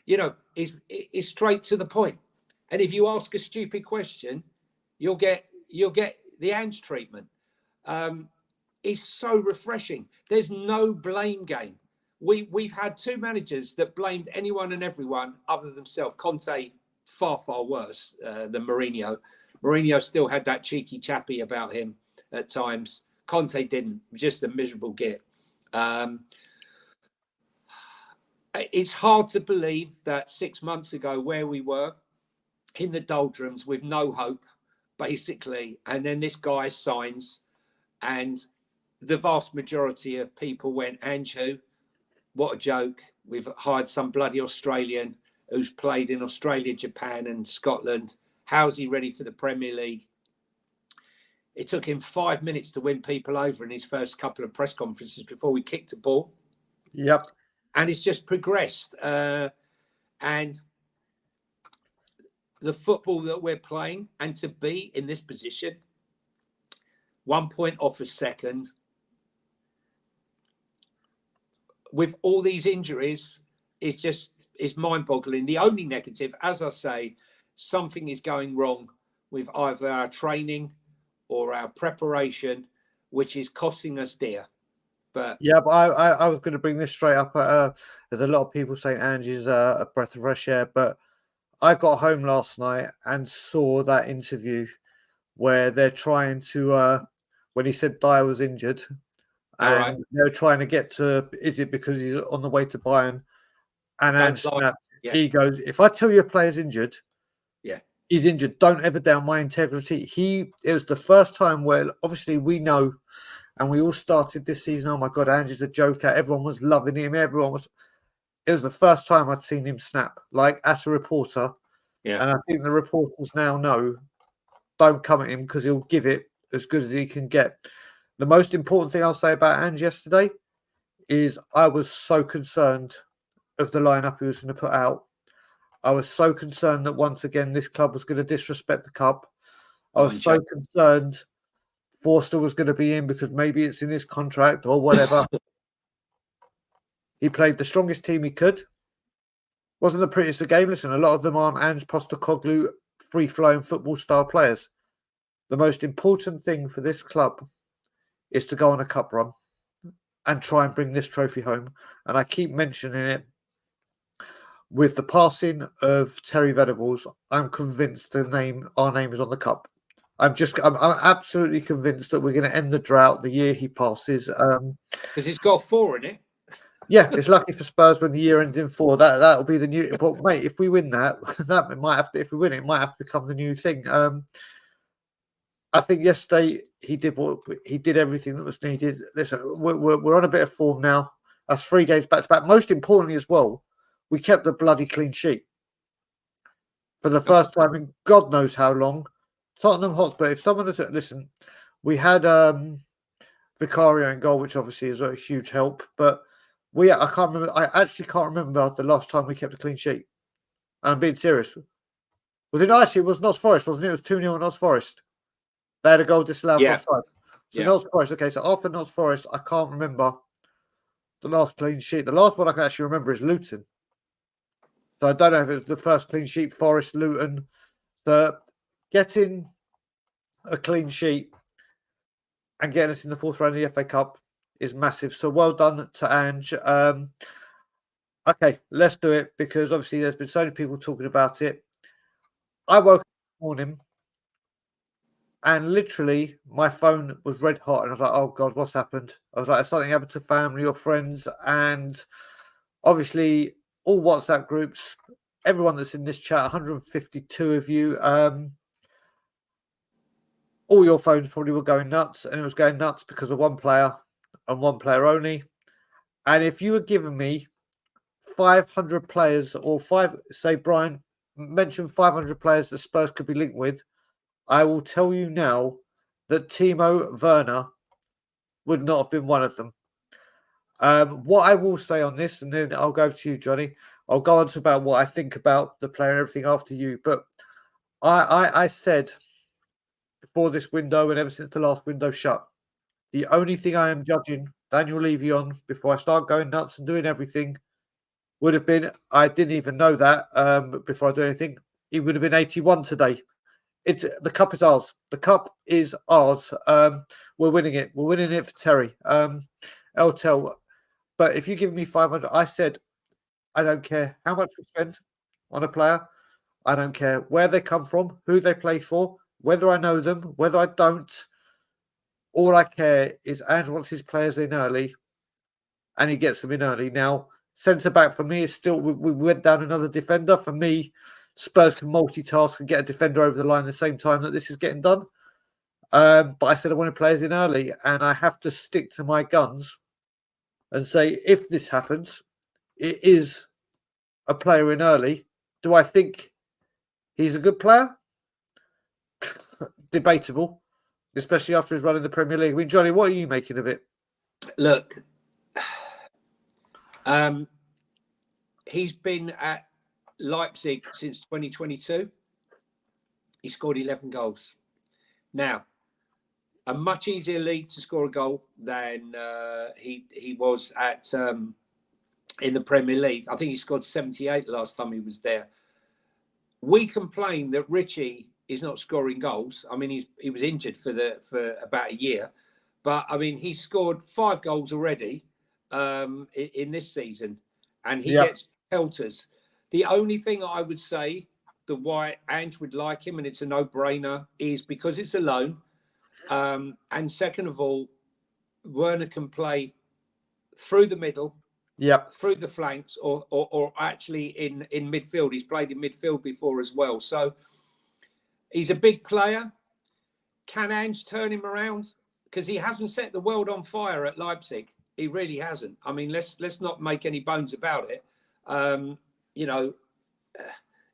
You know, he's straight to the point. And if you ask a stupid question, you'll get the Ange treatment. It's so refreshing. There's no blame game. We've had two managers that blamed anyone and everyone other than themselves. Conte, far worse than Mourinho. Mourinho still had that cheeky chappy about him at times. Conte didn't. Just a miserable git. It's hard to believe that 6 months ago, where we were in the doldrums with no hope, basically, and then this guy signs, and the vast majority of people went, Ange, who? What a joke. We've hired some bloody Australian who's played in Australia, Japan and Scotland. How's he ready for the Premier League? It took him 5 minutes to win people over in his first couple of press conferences before we kicked a ball. Yep. And it's just progressed. And the football that we're playing, and to be in this position, 1 point off a second, with all these injuries, is mind-boggling. The only negative, as I say, something is going wrong with either our training or our preparation, which is costing us dear. But I was going to bring this straight up. There's a lot of people saying Ange is a breath of fresh air, but I got home last night and saw that interview where they're trying to, when he said Dyer was injured, and they're trying to get to, is it because he's on the way to Bayern? And Ange snapped. He goes, if I tell you a player's injured, he's injured. Don't ever doubt my integrity. It was the first time where obviously we know, and we all started this season, oh my God, Ange is a joker. Everyone was loving him. It was the first time I'd seen him snap, like as a reporter. Yeah. And I think the reporters now know, don't come at him because he'll give it as good as he can get. The most important thing I'll say about Ange yesterday is I was so concerned of the lineup he was going to put out. I was so concerned that once again this club was going to disrespect the cup. I was so concerned Forster was going to be in because maybe it's in his contract or whatever. He played the strongest team he could. Wasn't the prettiest of game. Listen, a lot of them aren't Ange Postecoglou free-flowing football style players. The most important thing for this club is to go on a cup run and try and bring this trophy home. And I keep mentioning it. With the passing of Terry Venables, I'm convinced our name is on the cup. I'm absolutely convinced that we're going to end the drought the year he passes. Because he's got 4 in it. Yeah, it's lucky for Spurs when the year ends in 4. That'll be the new. But mate, if we win that might have to. If we win it might have to become the new thing. I think yesterday he did everything that was needed. Listen, we're on a bit of form now. That's 3 games back to back. Most importantly, as well, we kept a bloody clean sheet for the first time in God knows how long. Tottenham Hotspur. If someone has listen, we had Vicario in goal, which obviously is a huge help. But I can't remember. I actually can't remember the last time we kept a clean sheet. And I'm being serious. Was it actually? It was Notts Forest, wasn't it? It was 2-0 Notts Forest. They had a goal disallowed for offside. So Notts Forest. Okay, so after Notts Forest, I can't remember the last clean sheet. The last one I can actually remember is Luton. So I don't know if it was the first clean sheet, Forest, Luton. But getting a clean sheet and getting us in the fourth round of the FA Cup is massive. So well done to Ange. Okay, let's do it, because obviously there's been so many people talking about it. I woke up this morning and literally my phone was red hot, and I was like, oh God, what's happened? I was like, has something happened to family or friends? And obviously all WhatsApp groups, everyone that's in this chat, 152 of you, all your phones probably were going nuts, and it was going nuts because of one player and one player only. And if you were giving me 500 players, or say Brian mentioned 500 players that Spurs could be linked with, I will tell you now that Timo Werner would not have been one of them. What I will say on this, and then I'll go to you, Johnny. I'll go on to about what I think about the player and everything after you. But I said before this window, and ever since the last window shut, the only thing I am judging Daniel Levy on before I start going nuts and doing everything would have been, I didn't even know that before I do anything, he would have been 81 today. It's the cup is ours. The cup is ours. We're winning it. We're winning it for Terry. Eltel. But if you give me 500, I said, I don't care how much we spend on a player. I don't care where they come from, who they play for, whether I know them, whether I don't. All I care is Ange wants his players in early, and he gets them in early. Now, centre back for me is still, we went down another defender. For me, Spurs can multitask and get a defender over the line at the same time that this is getting done. But I said I wanted players in early, and I have to stick to my guns and say, if this happens, it is a player in early. Do I think he's a good player? Debatable, especially after his run in the Premier League. I mean, Johnny, what are you making of it? Look, he's been at Leipzig since 2022. He scored 11 goals. Now, a much easier league to score a goal than he was at in the Premier League. I think he scored 78 last time he was there. We complain that Richie is not scoring goals. I mean, he was injured for about a year, but I mean, he scored 5 goals already in this season, and he gets pelters. The only thing I would say the why Ange would like him, and it's a no-brainer, is because it's a loan. And second of all, Werner can play through the middle, through the flanks, or actually in midfield. He's played in midfield before as well. So he's a big player. Can Ange turn him around? Because he hasn't set the world on fire at Leipzig. He really hasn't. I mean, let's not make any bones about it.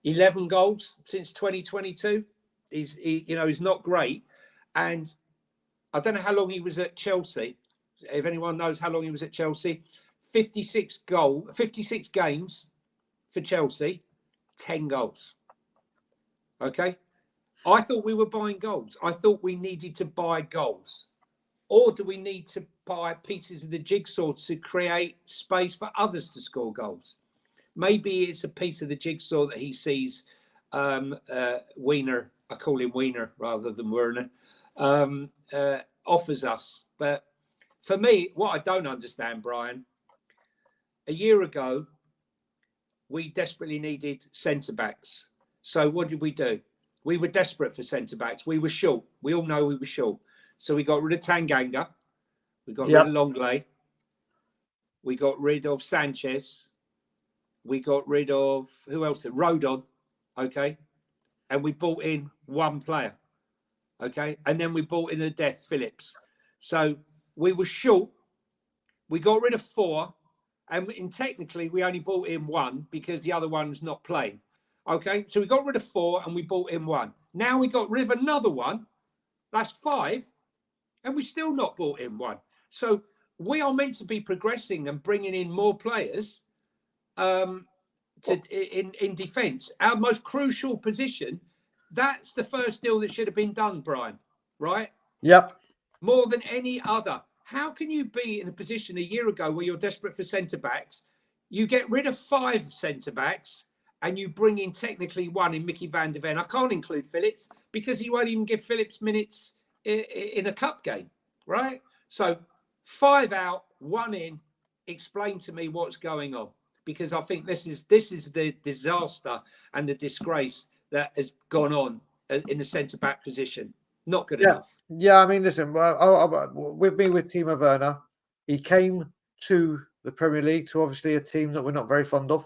11 goals since 2022. He's not great. And I don't know how long he was at Chelsea. If anyone knows how long he was at Chelsea, 56 games for Chelsea, 10 goals. Okay. I thought we were buying goals. I thought we needed to buy goals. Or do we need to buy pieces of the jigsaw to create space for others to score goals? Maybe it's a piece of the jigsaw that he sees Wiener, I call him Wiener rather than Werner, offers us. But for me, what I don't understand, Brian, a year ago, we desperately needed centre-backs. So what did we do? We were desperate for centre-backs. We were short. We all know we were short. So we got rid of Tanganga. We got rid of Longley. We got rid of Sanchez. We got rid of, who else? Rodon. Okay. And we bought in one player. Okay. And then we bought in a death, Phillips. So we were short. We got rid of 4. And technically, we only bought in 1 because the other one's not playing. Okay. So we got rid of 4 and we bought in 1. Now we got rid of another one. That's 5. And we still not bought in 1. So we are meant to be progressing and bringing in more players in defence. Our most crucial position, that's the first deal that should have been done, Brian, right? Yep. More than any other. How can you be in a position a year ago where you're desperate for centre-backs, you get rid of 5 centre-backs, and you bring in technically 1 in Mickey van der Ven? I can't include Phillips because he won't even give Phillips minutes in a cup game. right? So 5 out, 1 in. Explain to me what's going on, because I think this is the disaster and the disgrace that has gone on in the centre back position. Not good enough. Yeah. I mean, listen, with me with Timo Werner, he came to the Premier League to obviously a team that we're not very fond of,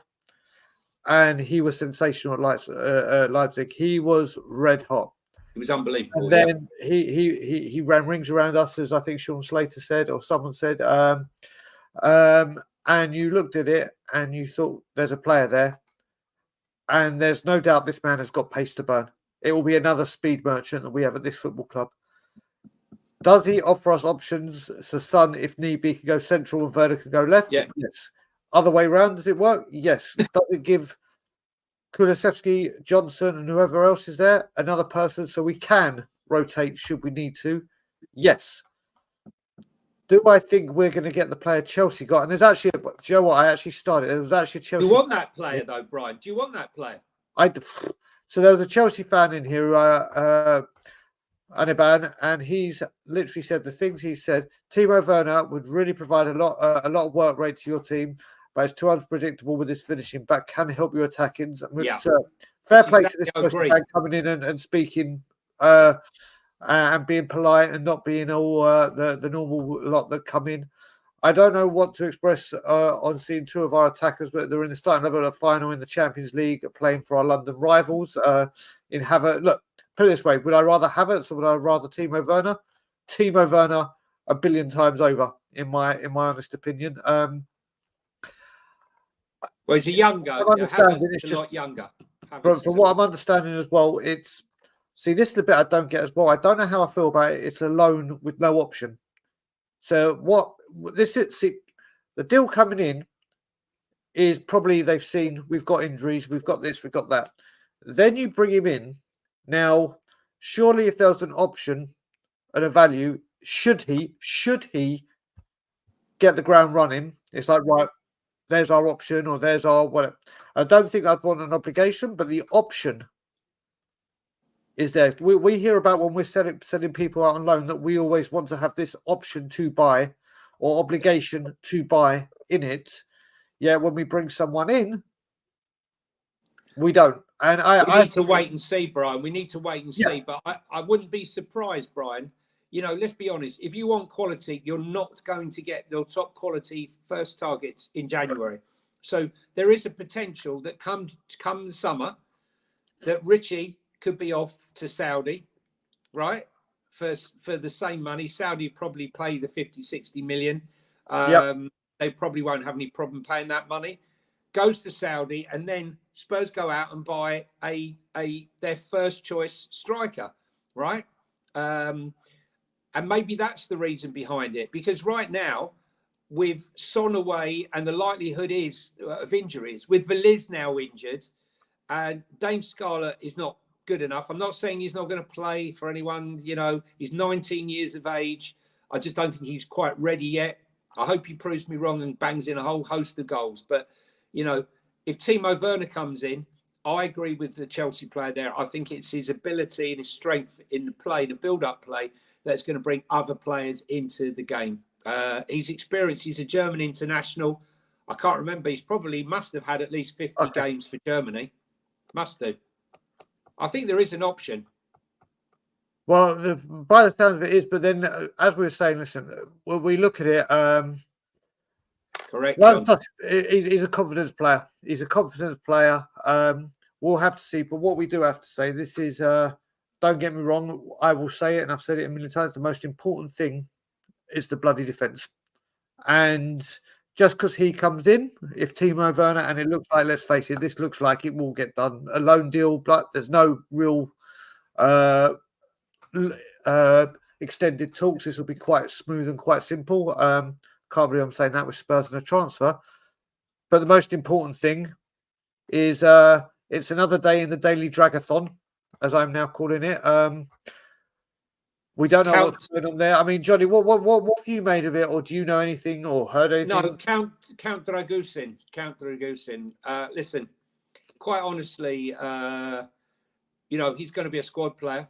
and he was sensational at Leipzig. He was red hot. It was unbelievable. And then he ran rings around us, as I think Sean Slater said, or someone said. And you looked at it and you thought, there's a player there, and there's no doubt this man has got pace to burn. It will be another speed merchant that we have at this football club. Does he offer us options? So Son, if need be, can go central and Werner can go left? Yeah. Yes. Other way around, does it work? Yes. Does it give Kulusevski, Johnson, and whoever else is there another person so we can rotate should we need to? Yes. Do I think we're going to get the player Chelsea got? And there's actually, do you know what? I actually started. There was actually a Chelsea. You want that player though, Brian? Do you want that player? So there was a Chelsea fan in here, Aniban, and he's literally said the things he said. Timo Werner would really provide a lot of work rate to your team, but it's too unpredictable with his finishing. But can help you attacking. Yeah. Fair play to this Chelsea fan coming in and speaking. And being polite and not being all the normal lot that come in. I don't know what to express on seeing two of our attackers, but they're in the starting level of the final in the Champions League, playing for our London rivals. In Havertz, look, put it this way: would I rather Havertz or would I rather Timo Werner? Timo Werner a billion times over, in my honest opinion. Well, he's a younger. Havertz is a lot younger. From what I'm understanding as well, it's. See, this is the bit I don't get as well. I don't know how I feel about it. It's a loan with no option. So what this is, see, the deal coming in is probably they've seen we've got injuries, we've got this, we've got that. Then you bring him in. Now, surely if there was an option and a value, should he get the ground running? It's like, right, there's our option or there's our whatever. I don't think I'd want an obligation, but the option is there. We hear about when we're sending people out on loan that we always want to have this option to buy or obligation to buy in it. Yeah, when we bring someone in, we don't. And we need to wait and see, Brian. We need to wait and see. But I wouldn't be surprised, Brian. You know, let's be honest. If you want quality, you're not going to get your top quality first targets in January. So there is a potential that come summer that Richie could be off to Saudi, right? For the same money. Saudi probably pay the 50, 60 million. They probably won't have any problem paying that money. Goes to Saudi, and then Spurs go out and buy their first choice striker, right? And maybe that's the reason behind it. Because right now, with Son away, and the likelihood is of injuries, with Veliz now injured, and Dane Scarlett is not good enough. I'm not saying he's not going to play for anyone. You know, he's 19 years of age. I just don't think he's quite ready yet. I hope he proves me wrong and bangs in a whole host of goals. But, you know, if Timo Werner comes in, I agree with the Chelsea player there. I think it's his ability and his strength in the play, the build-up play, that's going to bring other players into the game. He's experienced. He's a German international. I can't remember. Must have had at least 50 games for Germany. Must do. I think there is an option. Well, by the sound of it is, but then, as we were saying, listen, when we look at it, correct. He's a confidence player. He's a confidence player. We'll have to see, but what we do have to say, this is, don't get me wrong, I will say it, and I've said it a million times, the most important thing is the bloody defence. And just because he comes in, if Timo Werner, and it looks like, let's face it, this looks like it will get done. A loan deal, but there's no real extended talks. This will be quite smooth and quite simple. Can't believe I'm saying that with Spurs and a transfer. But the most important thing is it's another day in the daily dragathon, as I'm now calling it. We don't know what's going on there. I mean, Johnny, what have you made of it, or do you know anything or heard anything? No, Count Dragusin. Listen, quite honestly, you know, he's going to be a squad player.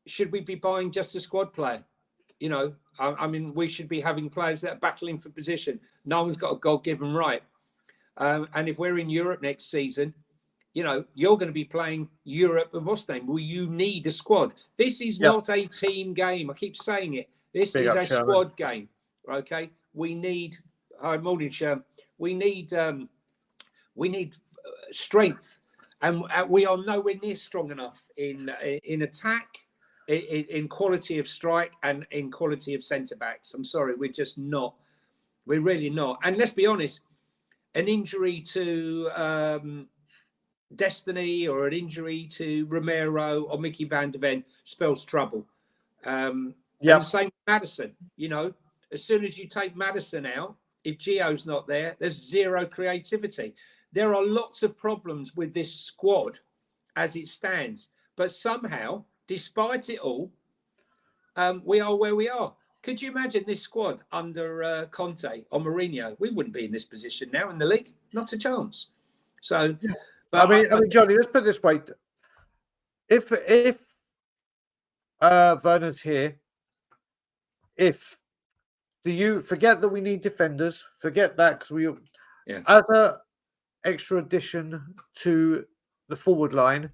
should we be buying just a squad player? You know, I mean, we should be having players that are battling for position. No one's got a God-given right. And if we're in Europe next season, you know, you're going to be playing Europe and what's the name? Well, you need a squad. This is not a team game. I keep saying it. This is a squad game. Okay. We need, hi, morning, Sherm. We need strength. And we are nowhere near strong enough in attack, in quality of strike, and in quality of centre backs. I'm sorry, we're just not. We're really not. And let's be honest, an injury to Destiny or an injury to Romero or Mickey van der Ven spells trouble. And the same with Maddison. You know, as soon as you take Maddison out, if Gio's not there, there's zero creativity. There are lots of problems with this squad as it stands. But somehow, despite it all, we are where we are. Could you imagine this squad under Conte or Mourinho? We wouldn't be in this position now in the league. Not a chance. So, but I mean, Johnny, let's put it this way: if Werner's here, do you forget that we need defenders? Forget that, because we, as a extra addition to the forward line.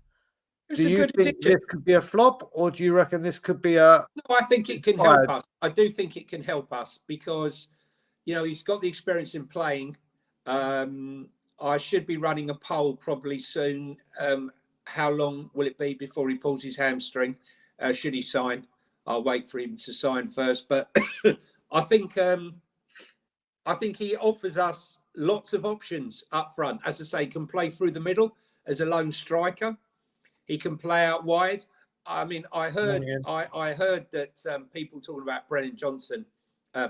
Do you think this could be a flop, or do you reckon this could be a? No, I think it can help us. I do think it can help us because, you know, he's got the experience in playing. I should be running a poll probably soon. How long will it be before he pulls his hamstring? Should he sign? I'll wait for him to sign first. But I think he offers us lots of options up front. As I say, can play through the middle as a lone striker. He can play out wide. I mean, I heard that people talking about Brennan Johnson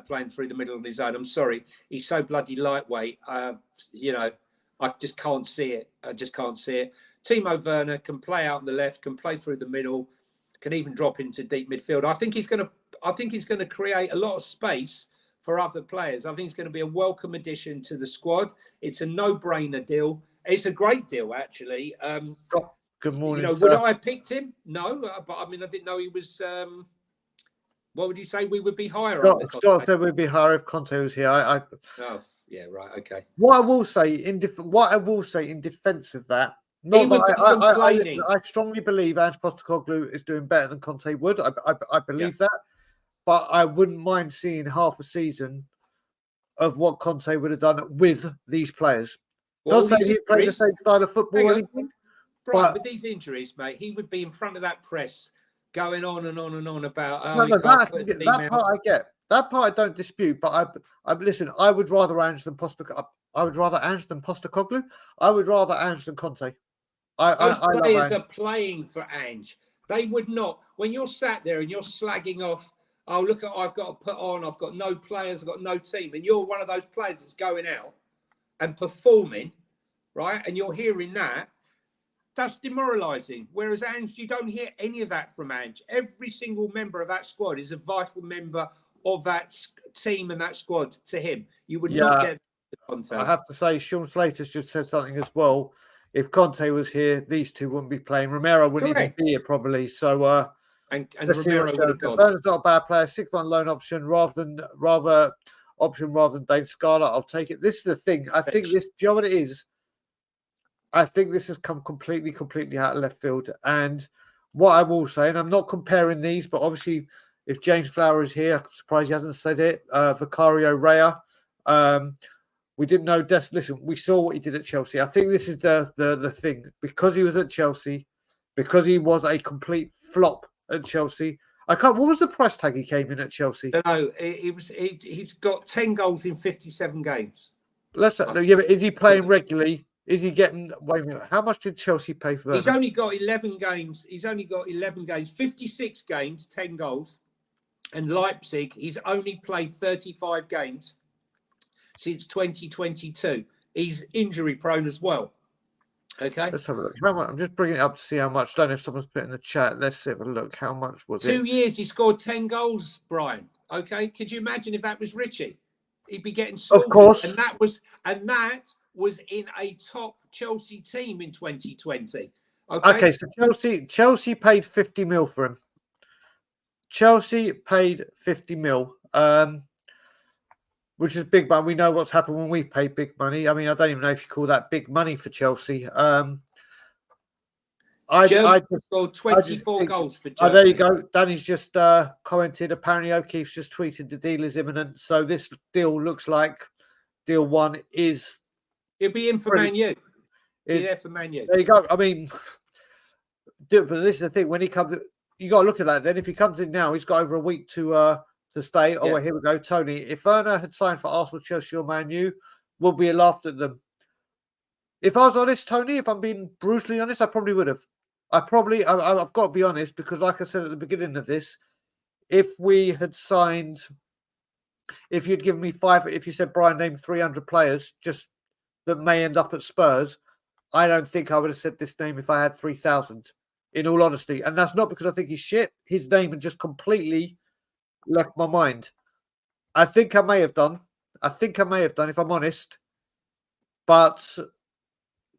playing through the middle on his own. I'm sorry, he's so bloody lightweight. You know, I just can't see it. I just can't see it. Timo Werner can play out on the left, can play through the middle, can even drop into deep midfield. I think he's going to create a lot of space for other players. I think it's going to be a welcome addition to the squad. It's a no-brainer deal. It's a great deal, actually. Good morning. You know, would I have picked him? No, but I mean, I didn't know he was. What would you say? We would be higher. Scott said we'd be higher if Conte was here. Oh, yeah, right, okay. What I will say in defence of that, I strongly believe Ange Postecoglou is doing better than Conte would. I believe that, but I wouldn't mind seeing half a season of what Conte would have done with these players. Not saying he played the same style of football or anything. Right, with these injuries, mate, he would be in front of that press, going on and on and on about. That part I get. That part I don't dispute. But I listen. I would rather Ange than Postecoglou. I would rather Ange than Postecoglou. I would rather Ange than Conte. Those players are playing for Ange. They would not. When you're sat there and you're slagging off, oh look at I've got to put on. I've got no players. I've got no team, and you're one of those players that's going out and performing, right? And you're hearing that. That's demoralising. Whereas Ange, you don't hear any of that from Ange. Every single member of that squad is a vital member of that team and that squad to him. You would not get the content. I have to say, Sean Slater's just said something as well. If Conte was here, these two wouldn't be playing. Romero wouldn't even be here probably. So, and Romero would have gone. Bernard's not a bad player. 6-1 loan option rather than Dane Scarlett. I'll take it. This is the thing. I think this. Do you know what it is? I think this has come completely out of left field. And what I will say, and I'm not comparing these, but obviously, if James Flower is here, I'm surprised he hasn't said it. Vicario Rea, we didn't know. Listen, we saw what he did at Chelsea. I think this is the thing, because he was at Chelsea, because he was a complete flop at Chelsea. What was the price tag he came in at Chelsea? No, he's got 10 goals in 57 games. But is he playing regularly? Is he getting? Wait a minute. How much did Chelsea pay for that? He's only got 11 games. 56 games, 10 goals. And Leipzig, he's only played 35 games since 2022. He's injury prone as well. Okay. Let's have a look. I'm just bringing it up to see how much. I don't know if someone's put in the chat. Let's have a look. How much was it? 2 years, he scored 10 goals, Brian. Okay. Could you imagine if that was Richie? He'd be getting slaughtered. Of course. And that was in a top Chelsea team in 2020. Okay, so Chelsea paid 50 mil for him. Chelsea paid 50 mil, which is big money. We know what's happened when we pay big money. I mean, I don't even know if you call that big money for Chelsea. Germany scored 24 goals for Germany. There you go. Danny's just commented. Apparently, O'Keefe's just tweeted the deal is imminent. So this deal looks like deal one is. He'll be in for Man U. Be there for Man U. There you go. I mean, but this is the thing. When he comes, you got to look at that. Then if he comes in now, he's got over a week to stay. Oh, well, here we go, Tony. If Werner had signed for Arsenal, Chelsea, or Man U, would we have laughed at them? If I was honest, Tony, if I'm being brutally honest, I probably would have. I've got to be honest, because like I said at the beginning of this, if we had signed, if you'd given me if you said, Brian, name 300 players just that may end up at Spurs, I don't think I would have said this name if I had 3,000, in all honesty. And that's not because I think he's shit. His name had just completely left my mind. I think I may have done, if I'm honest. But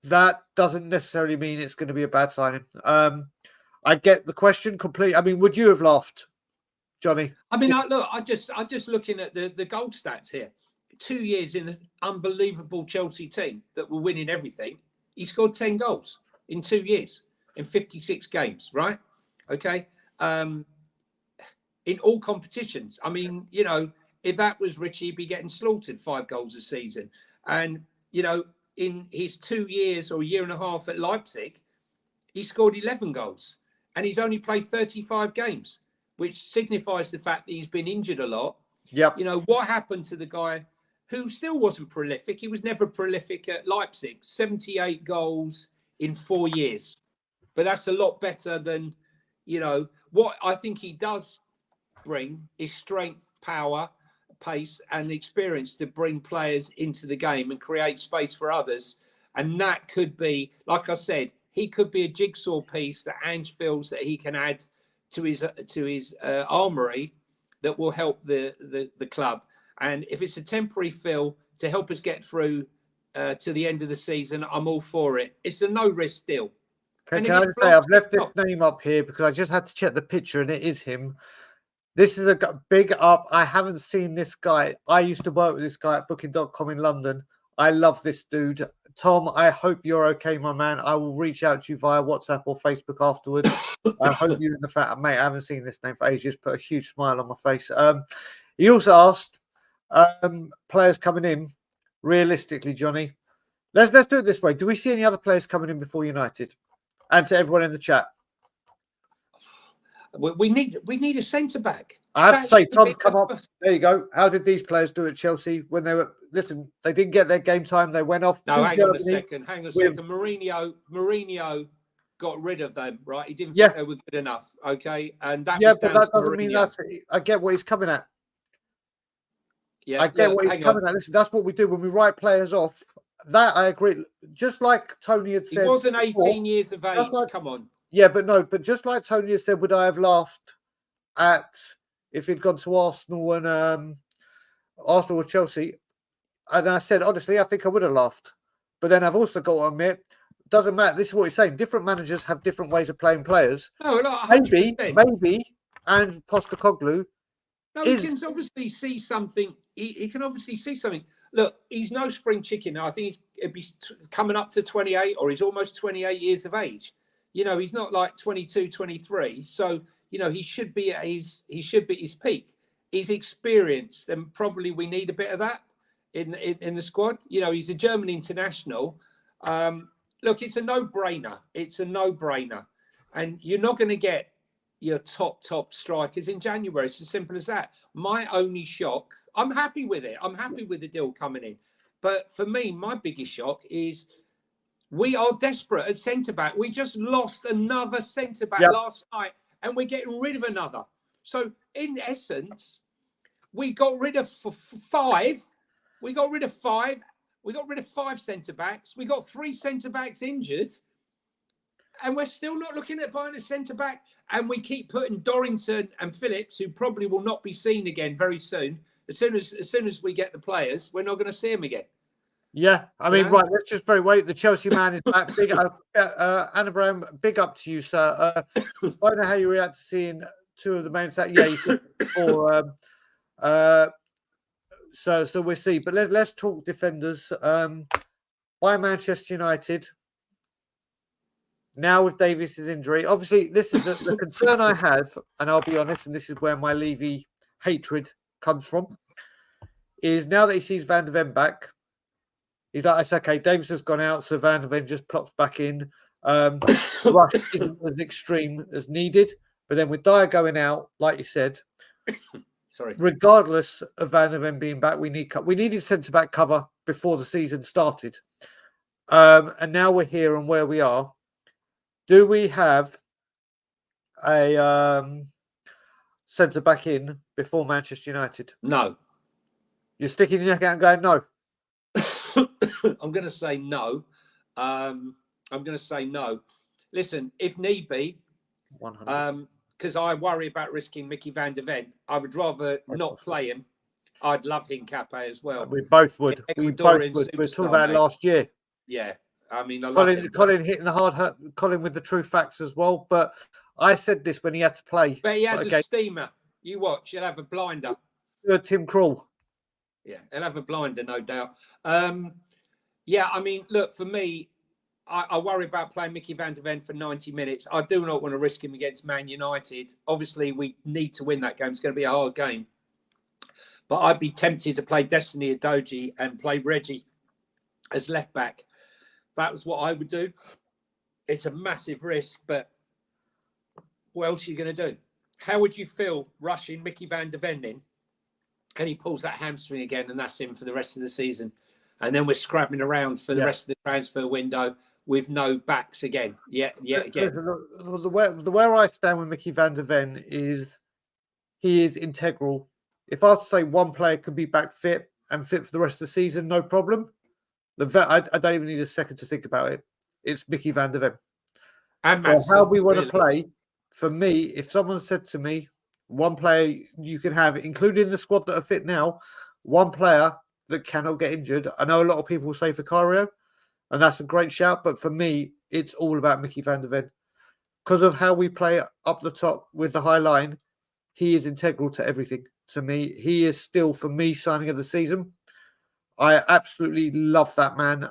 that doesn't necessarily mean it's going to be a bad signing. I get the question completely. I mean, would you have laughed, Johnny? I mean, I'm just looking at the goal stats here. 2 years in an unbelievable Chelsea team that were winning everything. He scored 10 goals in 2 years in 56 games, right? Okay. In all competitions. I mean, you know, if that was Richie, he'd be getting slaughtered 5 goals a season. And, you know, in his 2 years or a year and a half at Leipzig, he scored 11 goals and he's only played 35 games, which signifies the fact that he's been injured a lot. Yep. You know, what happened to the guy who still wasn't prolific? He was never prolific at Leipzig, 78 goals in 4 years. But that's a lot better than, you know, what I think he does bring is strength, power, pace and experience to bring players into the game and create space for others. And that could be, like I said, he could be a jigsaw piece that Ange feels that he can add to his armory that will help the club. And if it's a temporary fill to help us get through to the end of the season, I'm all for it. It's a no-risk deal. Can I just say, I've left this name up here because I just had to check the picture and it is him. This is a big up. I haven't seen this guy. I used to work with this guy at booking.com in London. I love this dude. Tom, I hope you're okay, my man. I will reach out to you via WhatsApp or Facebook afterwards. I hope you're in the fact, mate, I haven't seen this name for ages. Put a huge smile on my face. He also asked players coming in, realistically, Johnny. Let's do it this way. Do we see any other players coming in before United? And to everyone in the chat. We need a centre back. I have to say, Tom, come up. There you go. How did these players do at Chelsea when they were? Listen, they didn't get their game time. They went off. No, hang on a second. Mourinho got rid of them, right? He didn't think they were good enough. Okay, and that was down but that to doesn't Mourinho. mean that's. I get what he's coming at. Yeah, I get what he's coming at. Listen, that's what we do when we write players off. That I agree. Just like Tony had said, he wasn't 18 years of age. Come on. Yeah, but just like Tony has said, would I have laughed at if he'd gone to Arsenal and Arsenal or Chelsea? And I said, honestly, I think I would have laughed. But then I've also got to admit, doesn't matter. This is what he's saying. Different managers have different ways of playing players. No, 100%. Maybe, and Postecoglou. No, he can obviously see something. He can obviously see something. Look, he's no spring chicken now. I think he'd be coming up to 28 or he's almost 28 years of age. You know, he's not like 22, 23. So, you know, he should be at his peak. He's experienced, and probably we need a bit of that in the squad. You know, he's a German international. Look, it's a no-brainer. It's a no-brainer. And you're not going to get your top strikers in January. It's as simple as that. My only shock, I'm happy with it. I'm happy with the deal coming in. But for me, my biggest shock is we are desperate at centre-back. We just lost another centre-back last night, and we're getting rid of another. So, in essence, we got rid of 5. We got rid of 5. We got rid of 5 centre-backs. We got 3 centre-backs injured. And we're still not looking at buying a centre-back. And we keep putting Dorrington and Phillips, who probably will not be seen again very soon. As soon as we get the players, we're not going to see them again. Yeah, I mean, right, let's just wait. The Chelsea man is back. Big up, Anne Brown, big up to you, sir. I don't know how you react to seeing two of the main. Yeah, you said before. So we'll see. But let's talk defenders. By Manchester United. Now with Davies' injury, obviously this is the concern I have, and I'll be honest, and this is where my Levy hatred comes from, is now that he sees Van de Ven back, he's like, it's okay, Davies has gone out, so Van de Ven just plops back in. Rush isn't as extreme as needed, but then with Dyer going out, like you said, sorry, regardless of Van de Ven being back, we needed centre-back cover before the season started. And now we're here and where we are. Do we have a centre back in before Manchester United? No. You're sticking your neck out and going, no. I'm going to say no. I'm going to say no. Listen, if need be, 100. Because I worry about risking Mickey Van de Ven, I would rather not play him. I'd love Hincape as well. We both would. We both would. We were talking about it last year. Yeah. I mean, I love him. Colin hitting the hard hurt, Colin with the true facts as well. But I said this when he had to play. But he has a steamer. You watch, he'll have a blinder. Tim Krul. Yeah, he'll have a blinder, no doubt. Yeah, I mean, look, for me, I worry about playing Mickey Van de Ven for 90 minutes. I do not want to risk him against Man United. Obviously, we need to win that game. It's going to be a hard game. But I'd be tempted to play Destiny Udogie and play Reggie as left back. That was what I would do. It's a massive risk, but what else are you going to do? How would you feel rushing Mickey Van de Ven in and he pulls that hamstring again and that's him for the rest of the season? And then we're scrabbling around for the rest of the transfer window with no backs again. Yeah, again. The where I stand with Mickey Van de Ven is he is integral. If I was to say one player could be back fit and fit for the rest of the season, no problem. I don't even need a second to think about it. It's Mickey Van de Ven. And for how we want to play, for me, if someone said to me, one player you can have, including the squad that are fit now, one player that cannot get injured. I know a lot of people will say Vicario, and that's a great shout, but for me, it's all about Mickey Van de Ven. Because of how we play up the top with the high line, he is integral to everything. To me, he is still, for me, signing of the season. I absolutely love that man,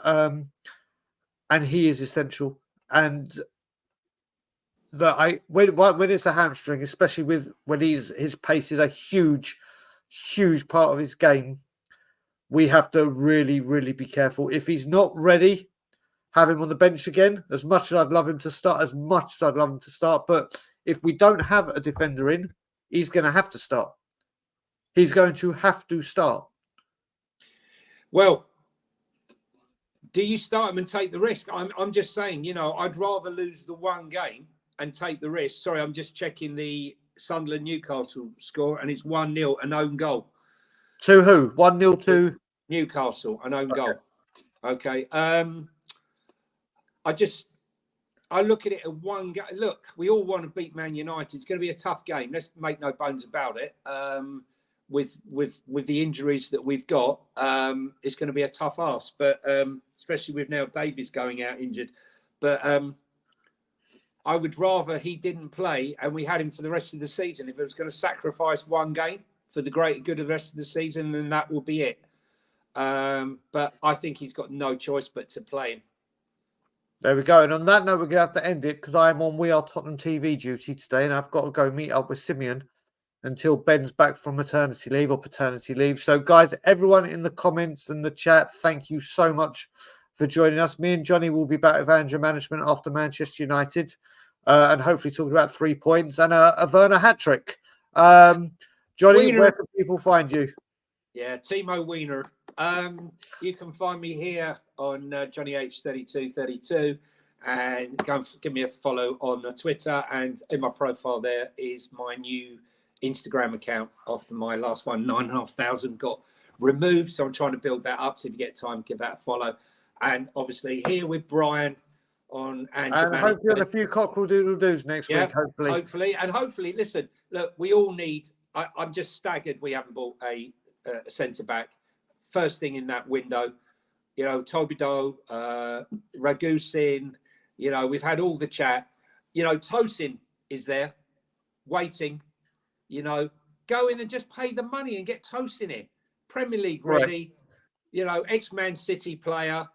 and he is essential. And when it's a hamstring, especially when his pace is a huge part of his game, we have to really, really be careful. If he's not ready, have him on the bench again. As much as I'd love him to start, but if we don't have a defender in, he's going to have to start. He's going to have to start. Well, do you start him and take the risk? I'm just saying, I'd rather lose the one game and take the risk. Sorry, I'm just checking the Sunderland Newcastle score, and it's 1-0, an own goal. To who? 1-0 to Newcastle, an own goal. Okay. I look at it at one game. Look, we all want to beat Man United. It's going to be a tough game. Let's make no bones about it. With the injuries that we've got, it's going to be a tough ask. But especially with now Davies going out injured. But I would rather he didn't play and we had him for the rest of the season. If it was going to sacrifice one game for the greater good of the rest of the season, then that will be it. But I think he's got no choice but to play him. There we go. And on that note, we're going to have to end it because I am on We Are Tottenham TV duty today and I've got to go meet up with Simeon until Ben's back from maternity leave or paternity leave. So, guys, everyone in the comments and the chat, thank you so much for joining us. Me and Johnny will be back with Ange-r Management after Manchester United and hopefully talking about 3 points and a Werner hat-trick. Johnny, Wiener. Where can people find you? Yeah, Timo Wiener. You can find me here on Johnny H3232 and go and give me a follow on Twitter. And in my profile there is my new Instagram account after my last one, 9,500 got removed. So I'm trying to build that up. So if you get time, give that a follow. And obviously here with Brian on Ange-r Management. Hopefully on a few cockerel doodle doos next week, hopefully. And hopefully, listen, look, we all need, I'm just staggered we haven't bought a centre-back. First thing in that window, Tobido, Ragusin, we've had all the chat. Tosin is there waiting. You know, go in and just pay the money and get Toast in it. Premier League Right. ready. You know, ex-Man City player,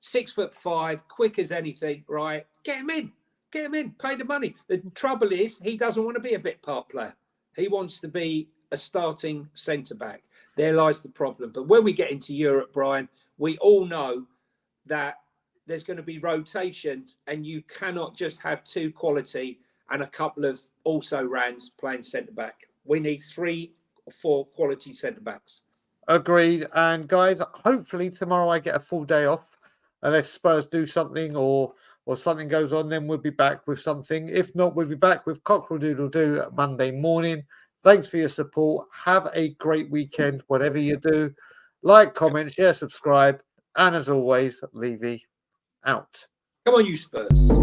6'5", quick as anything. Right, get him in. Get him in. Pay the money. The trouble is, he doesn't want to be a bit part player. He wants to be a starting centre back. There lies the problem. But when we get into Europe, Brian, we all know that there's going to be rotation, and you cannot just have 2 quality and a couple of also-rans playing centre back. We need 3 or 4 quality centre backs. Agreed. And guys, hopefully tomorrow I get a full day off, unless Spurs do something or something goes on. Then we'll be back with something. If not, we'll be back with Cockerel Doodle Doo Monday morning. Thanks for your support. Have a great weekend, whatever you do. Like, comment, share, subscribe, and as always, Levy out. Come on, you Spurs.